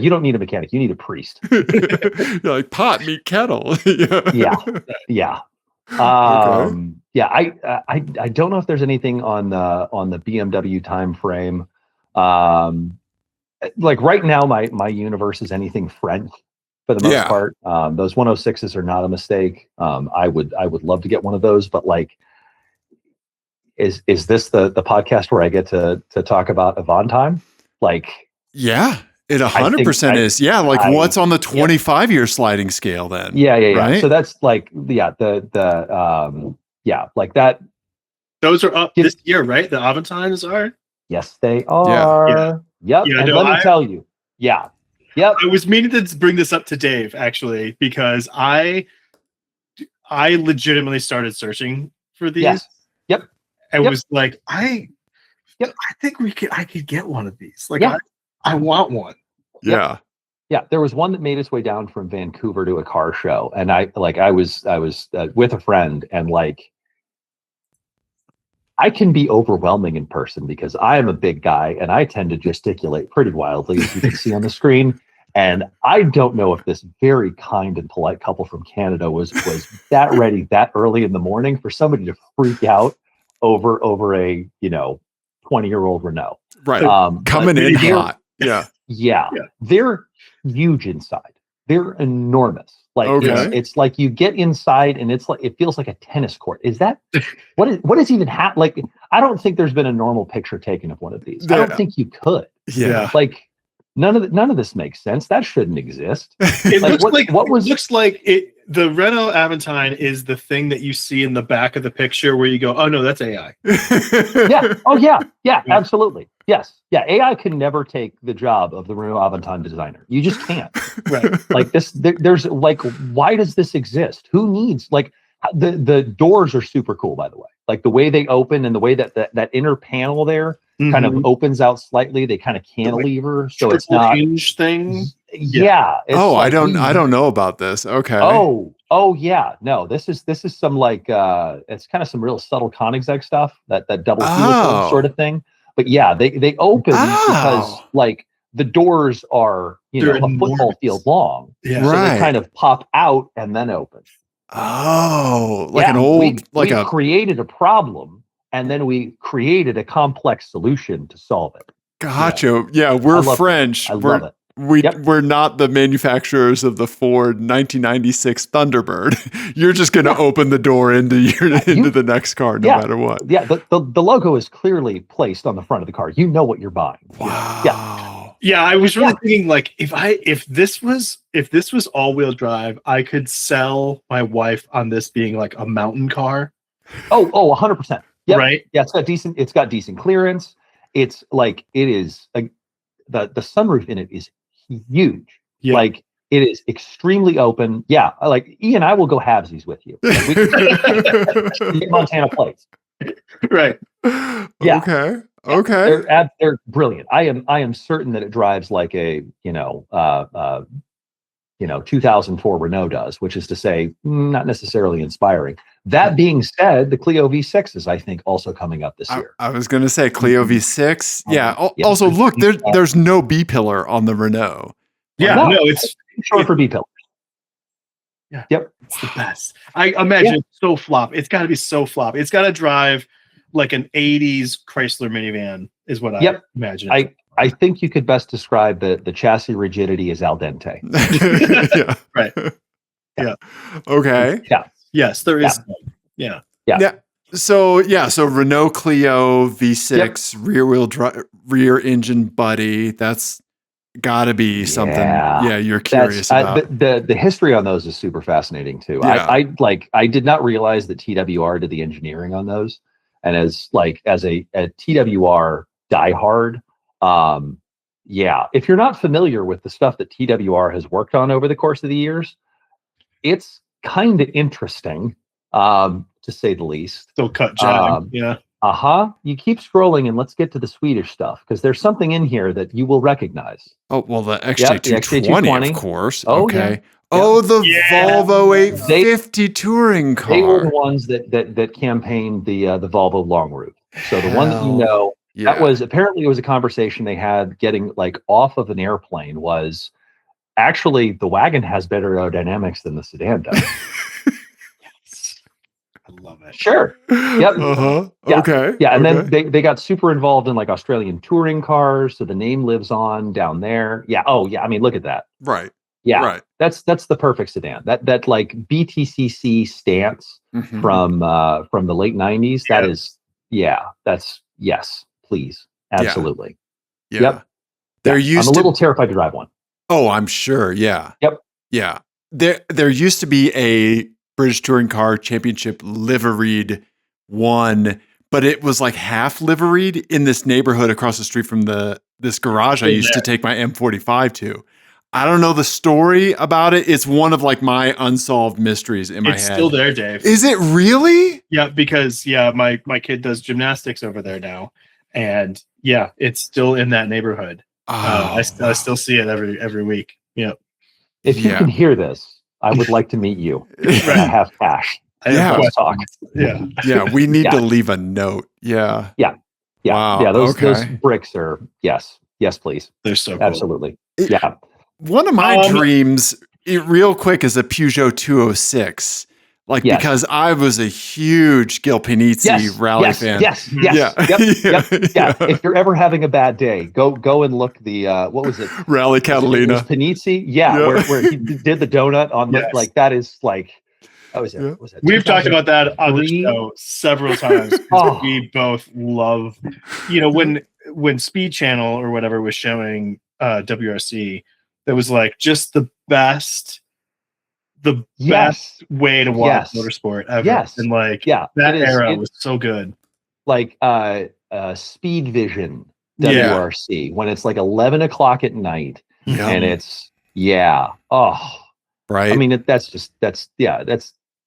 don't need a mechanic. You need a priest. You're like pot, meat, kettle. I don't know if there's anything on the BMW time frame. Like right now, my universe is anything French for the most part. Those 106s are not a mistake. I would love to get one of those, but like, is this the podcast where I get to talk about Avantime? Like, it 100% is. Like what's on the 25-year sliding scale then? Right? So that's like, like that. Those are up this year, right? The Avantimes are? Yes, they are. Yep. And let me tell you. Yep. I was meaning to bring this up to Dave actually, because I legitimately started searching for these. Yep. I was like, I think I could get one of these. Like, I want one. Yeah. There was one that made its way down from Vancouver to a car show, and I was with a friend, and like, I can be overwhelming in person because I am a big guy and I tend to gesticulate pretty wildly, as you can see on the screen. And I don't know if this very kind and polite couple from Canada was that ready that early in the morning for somebody to freak out over a 20-year-old Renault. Right. Coming in hot. Yeah. They're huge inside. They're enormous. Like it's like you get inside and it's like it feels like a tennis court. Is that what is even happening? Like, I don't think there's been a normal picture taken of one of these. I don't think you could. Like none of this makes sense. That shouldn't exist. It looks like the Renault Aventine is the thing that you see in the back of the picture where you go, oh no, that's AI. Absolutely. Yes. Yeah. AI can never take the job of the Renault Aventine designer. You just can't. Right. Like this, there's like, why does this exist? Who needs, like, the doors are super cool, by the way. Like the way they open and the way that inner panel there kind of opens out slightly. They kind of cantilever, like, so it's not hinge thing. I don't know about this. Okay. No, this is some like it's kind of some real subtle Koenigsegg stuff, that double helical sort of thing. But they open because like the doors are a football field long, so they kind of pop out and then open. We created a problem and then we created a complex solution to solve it. Gotcha. Yeah, we're French. I love it. We're not the manufacturers of the Ford 1996 Thunderbird. You're just going to open the door into the next car, no matter what. Yeah, the logo is clearly placed on the front of the car. You know what you're buying. Wow. Yeah, I was really thinking, like, if this was all-wheel drive, I could sell my wife on this being like a mountain car. 100%. Yep. Right. Yeah, it's got decent clearance. It's like, it is the sunroof in it is huge. Yeah. Like, It is extremely open. Yeah, like Ian, I will go halvesies with you. Like, we can get Montana plates. Right. Yeah. Okay. They're brilliant. I am certain that it drives like a 2004 Renault does, which is to say, not necessarily inspiring. That being said, the Clio V6 is, I think, also coming up this year. I was going to say Clio V6. Yeah. Also, look, there's no B pillar on the Renault. Yeah. No, it's short for B pillar. Yeah. Yep. It's the best. I imagine it's so flop. It's got to be so flop. It's got to drive like an 80s Chrysler minivan is what I imagine. I think you could best describe the chassis rigidity as al dente. Yeah. Right. Yeah. Okay. Yeah. Yes, there is. Yeah. So Renault Clio V6 rear engine buddy. That's got to be something. Yeah, you're curious about. The history on those is super fascinating too. Yeah. I did not realize that TWR did the engineering on those, and as a TWR diehard. If you're not familiar with the stuff that TWR has worked on over the course of the years, it's kind of interesting, to say the least. Still cut jag. You keep scrolling and let's get to the Swedish stuff, because there's something in here that you will recognize. Oh, well, the XJ220, of course. Oh, okay. Yeah. Oh, the Volvo 850 touring car. They were the ones that campaigned the Volvo long route. So the one that you know. Yeah. That was apparently, it was a conversation they had getting like off of an airplane, was actually the wagon has better aerodynamics than the sedan does. Yes. I love it. Sure. Yep. Okay. Yeah. And then they got super involved in like Australian touring cars. So the name lives on down there. Yeah. Oh yeah. I mean, look at that. Right. Yeah. Right. That's the perfect sedan. That like BTCC stance from the late 90s. That is, that's yes. Please. Absolutely. Yeah. Yep. I'm a little terrified to drive one. Oh, I'm sure. Yeah. Yep. Yeah. There used to be a British Touring Car Championship liveried one, but it was like half liveried in this neighborhood across the street from this garage I used to take my M45 to. I don't know the story about it. It's one of like my unsolved mysteries in my head. It's still there, Dave. Is it really? Yeah, because my kid does gymnastics over there now. And it's still in that neighborhood. I still see it every week. Yeah. If you can hear this, I would like to meet you. Right. I have cash. Let's talk. Yeah. Yeah. We need to leave a note. Yeah. Yeah. Yeah. Wow. Yeah. Those bricks are yes, please. They're so cool. Absolutely. Yeah. One of my dreams, real quick, is a Peugeot 206. Because I was a huge Gil Panizzi rally fan. Yes. Yep. If you're ever having a bad day, go and look the what was it? Rally Catalina. Was Panizzi? Yeah. Where he did the donut on the that is like. That was it. Yeah. Was it We've talked about that on the show several times. We both love, when Speed Channel or whatever was showing WRC, that was like just the best way to watch motorsport ever. Yes. And that era was so good. Like Speed Vision WRC, when it's like 11 o'clock at night and it's right. I mean,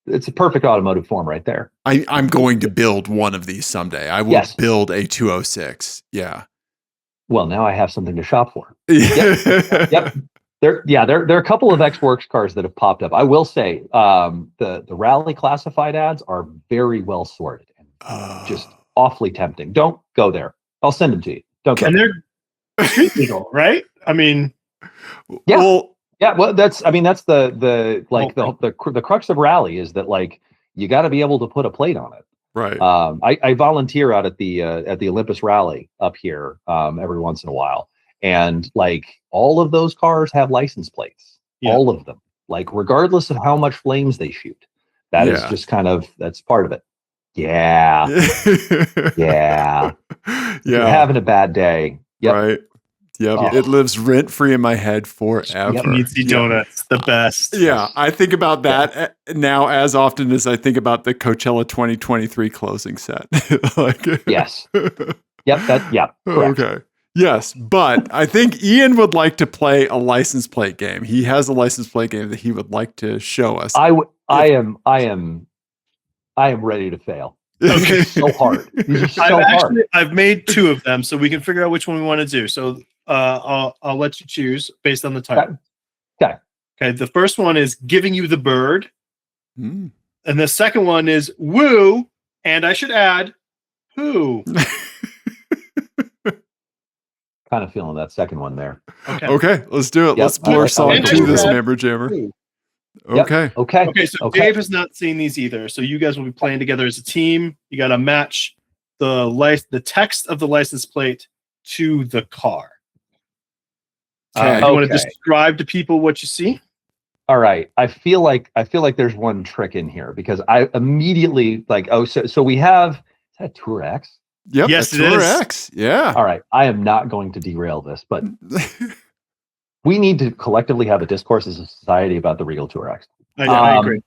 it's a perfect automotive form right there. I'm going to build one of these someday. I will build a 206. Yeah. Well, now I have something to shop for. Yep. There are a couple of X-Works cars that have popped up. I will say the rally classified ads are very well sorted and just awfully tempting. Don't go there. I'll send them to you. Don't go. And they're street legal, right? I mean, well, that's the crux of rally is that like you got to be able to put a plate on it. Right. I volunteer out at the Olympus Rally up here every once in a while. And like all of those cars have license plates, all of them, like regardless of how much flames they shoot. That is just that's part of it. Yeah. You're having a bad day. Yep. Right. Yep. It lives rent free in my head forever. Panizzi donuts, the best. Yeah. I think about that now as often as I think about the Coachella 2023 closing set. Yes. Yep. Correct. Okay. Yes, but I think Ian would like to play a license plate game. He has a license plate game that he would like to show us. I am ready to fail. Okay. These are so hard. These are so hard. I've made 2 of them, so we can figure out which one we want to do. So I'll let you choose based on the title. Okay. Okay. The first one is giving you the bird, Mm. and the second one is woo. And I should add who. Kind of feeling that second one there. Okay, let's do it. Yep. Let's pour salt right. to this Mamber Jammer. Who. Okay. Yep. Okay. Okay, so Dave has not seen these either. So you guys will be playing together as a team. You got to match the text of the license plate to the car. Okay. You want to describe to people what you see? All right. I feel like there's one trick in here because I immediately so we have, is that Tour X? Yep. Yes, it Tour is. X. Yeah. All right. I am not going to derail this, but we need to collectively have a discourse as a society about the Regal Tour X. I agree.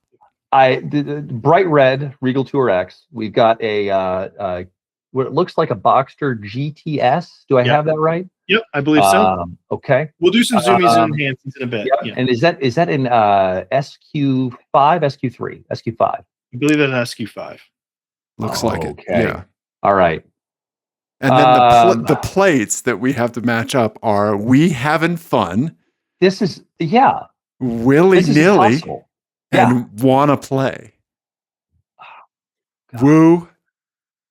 The bright red Regal Tour X. We've got a what looks like a Boxster GTS. Do I have that right? Yep, I believe so. Okay. We'll do some zoomies and enhancements in a bit. Yep. Yeah. And is that in SQ5, SQ3, SQ5? I believe that's an SQ5. Looks like it. Okay. Yeah. All right. And then the plates that we have to match up are "We having fun," This is willy This is nilly, impossible. Yeah. and wanna play. God. Woo.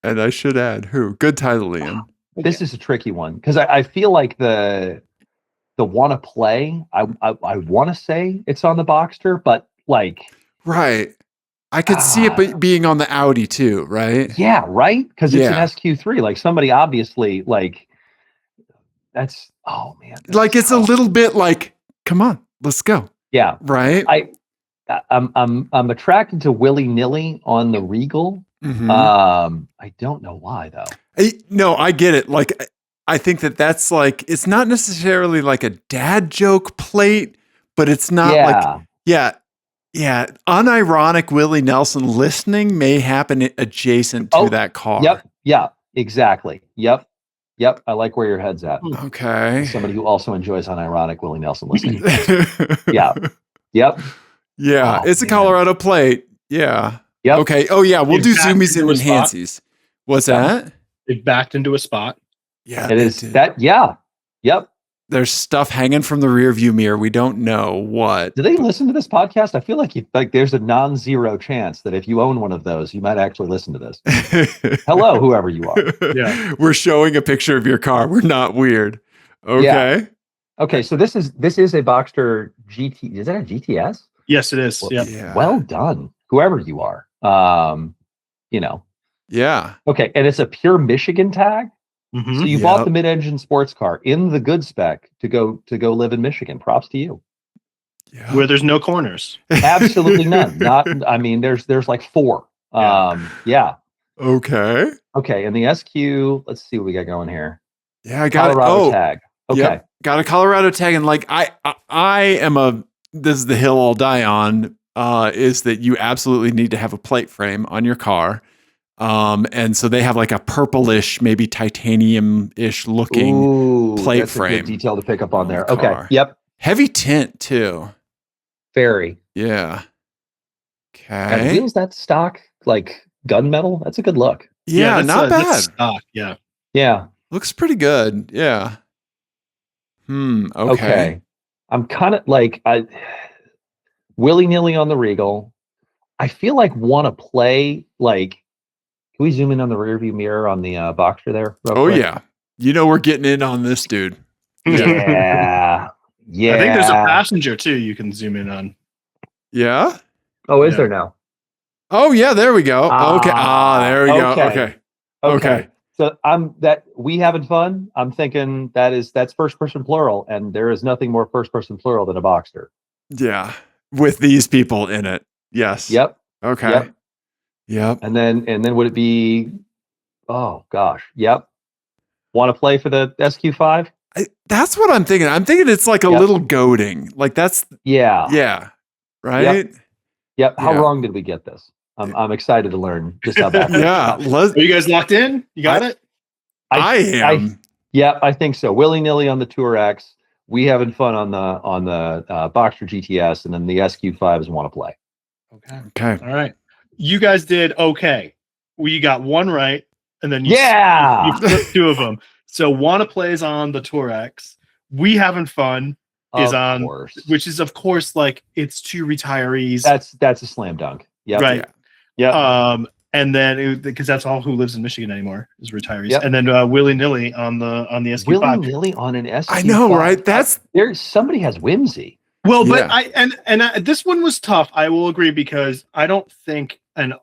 And I should add who. Good title, Ian. This is a tricky one because I feel like the want to play. I want to say it's on the Boxster, but like Right. I could see it being on the Audi too, right? yeah, right? Because it's Yeah. an SQ3. Like somebody obviously like that's oh man. Like it's a little bit like, come on, let's go. Yeah. Right? I'm attracted to willy nilly on the Regal. Mhm. I don't know why though. No, I get it. Like, I think that's like, it's not necessarily like a dad joke plate, but it's not like, unironic Willie Nelson listening may happen adjacent to that car. Yep. Yeah, exactly. Yep. I like where your head's at. Okay. Somebody who also enjoys unironic Willie Nelson listening. Yeah. Yep. Yeah. Oh, It's a man. Colorado plate. Yeah. Yep. Okay. Oh, yeah. We'll It do backed zoomies and into a spot. enhancies. What's that? It backed into a spot. Yeah. It is did. that. Yeah. Yep. There's stuff hanging from the rear view mirror. We don't know what. Do they listen to this podcast? I feel like there's a non-zero chance that if you own one of those, you might actually listen to this. Hello, whoever you are. Yeah. We're showing a picture of your car. We're not weird. Okay. Okay, so this is a Boxster GT. Is that a GTS? Yes, it is. Well, Yeah. Well done, whoever you are. Yeah. Okay, and it's a pure Michigan tag. Mhm. So you bought the mid-engine sports car in the good spec to go live in Michigan. Props to you. Yeah. Where there's no corners. Absolutely none. There's like 4. Yeah. Okay. Okay, and the SQ. Let's see what we got going here. Yeah, I got Colorado it. Oh, tag. Okay. Yep. Got a Colorado tag, and like I am this is the hill I'll die on. Is that you absolutely need to have a plate frame on your car. And so they have like a purplish, maybe titanium-ish looking plate that's frame. A good detail to pick up on there. the Okay. car. Yep. Heavy tint too. Very. Yeah. And Okay. wheels that stock like gunmetal. That's a good look. Yeah, not that's bad. stock. Yeah. Yeah. Looks pretty good. Yeah. Okay. Okay. I'm kind of like willy-nilly on the Regal. I feel like want to play like. Can we zoom in on the rearview mirror on the Boxster there? real Oh quick? yeah. You know we're getting in on this, dude. Yeah. Yeah. I think there's a passenger too you can zoom in on. Yeah. Oh, is Yeah. there now? Oh yeah. There we go. Okay. There we go. okay. Okay. So we having fun. I'm thinking that's first person plural, and there is nothing more first person plural than a Boxster. Yeah. With these people in it. Yes. Yep. Okay. Yep. And then would it be? Oh gosh. Yep. Want to play for the SQ5? That's what I'm thinking. I'm thinking it's like a little goading. Like that's Yeah. right. Yep. How Yeah. wrong did we get this? I'm excited to learn just how bad. Yeah. Are you guys locked in? You got it? I am. Yeah, I think so. Willy nilly on the Tour X. We having fun on the Boxster GTS, and then the SQ5s want to play. Okay. All right. You guys did okay. We got one right, and then you flipped two of them. So wanna play is on the Tour X. We having fun is on, which is of course like it's two retarees. That's a slam dunk. Yeah. Right. Yeah. And then because that's all who lives in Michigan anymore is retirees. Yep. And then willy nilly on the SQ5. Willy nilly on an SQ5. I know, right? There's somebody has whimsy. Well, but this one was tough. I will agree because I don't think an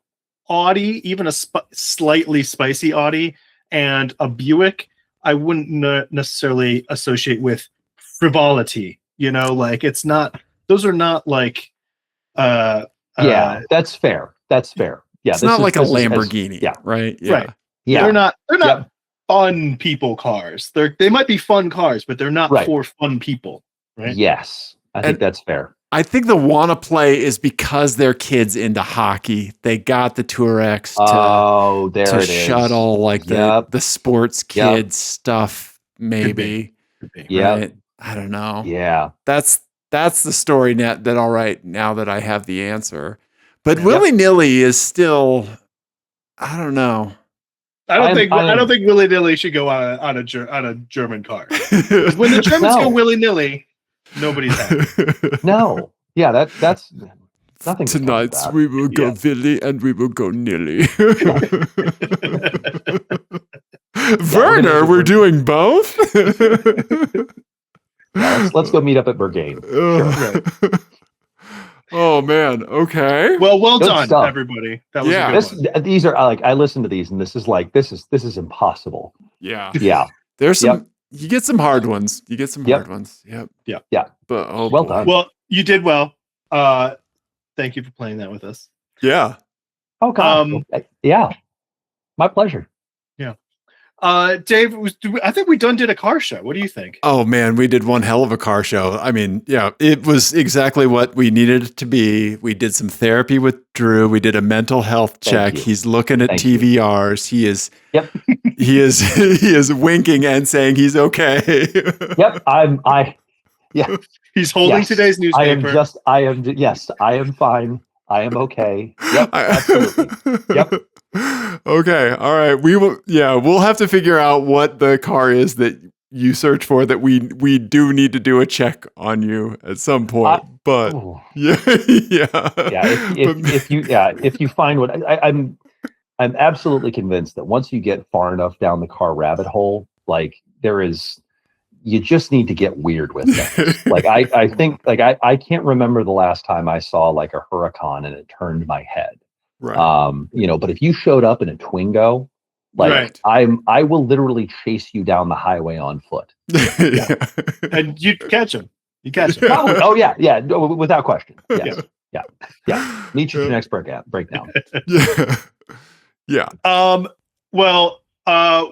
Audi, even a slightly spicy Audi, and a Buick, I wouldn't necessarily associate with frivolity. Like it's not. Those are not like. Yeah, that's fair. That's fair. Yeah, it's not like a Lamborghini. Right. Yeah. Right. Yeah. They're not fun people cars. They might be fun cars, but they're not for fun people. Right. Yes. I think that's fair. I think the wanna play is because their kids into hockey. They got the Tour X to shuttle like the sports kids stuff, maybe. Yeah. Right? I don't know. Yeah. That's the story that all right now that I have the answer. But willy-nilly is still, I don't know. I don't think willy-nilly should go on a German car. When the Germans go willy-nilly, nobody's happy. No. Yeah, that's nothing. Tonight we will go Willy and we will go nilly. Werner, we're doing both. Let's go meet up at Berghain. Sure. Oh man. Okay. Well good done, stuff. Everybody. That was a good one. These are I listen to these, and this is impossible. Yeah. Yeah. There's some. You get some hard ones. Hard ones. Yep. Yeah. But well done. Well, you did well. Thank you for playing that with us. Yeah. Oh God. Yeah. My pleasure. Yeah. Dave, I think we did a car show. What do you think? Oh man, we did one hell of a car show. I mean, yeah, it was exactly what we needed it to be. We did some therapy with Drew. We did a mental health check. He's looking at TVRs. He is. Yep. he is winking and saying he's okay. Yep. Yeah. He's holding today's newspaper. I am fine. I am okay. Yep. Absolutely. Yep. Okay. All right. We'll have to figure out what the car is that you search for that we do need to do a check on you at some point. But if you find what I'm absolutely convinced that once you get far enough down the car rabbit hole, like you just need to get weird with things. Like I think I can't remember the last time I saw like a Huracan and it turned my head. Right. But if you showed up in a Twingo, I will literally chase you down the highway on foot. Yeah. And you'd catch him. Oh yeah, without question. Yes. Yeah. Meet you next breakdown. Yeah. Well,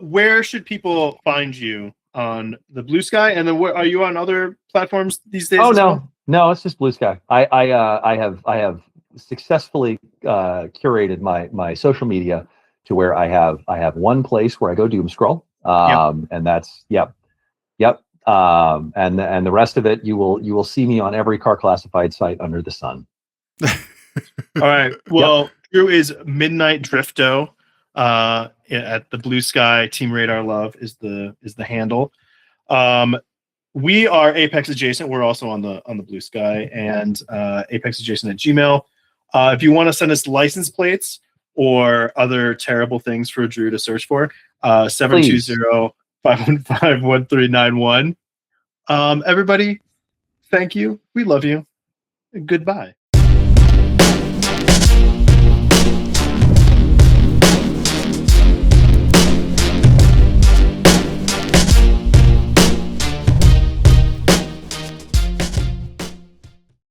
where should people find you on the Blue Sky? And then are you on other platforms these days? Oh no, it's just Blue Sky. I have successfully curated my social media to where I have one place where I go doom scroll, and that's yep. And the rest of it you will see me on every car classified site under the sun. All right. Well, Drew is Midnight Drifto at the Blue Sky. Team Radar Love is the handle. We are Apex Adjacent. We're also on the Blue Sky and apexadjacent at Gmail. If you want to send us license plates or other terrible things for Drew to search for, 720-515-1391. Everybody, thank you. We love you. Goodbye.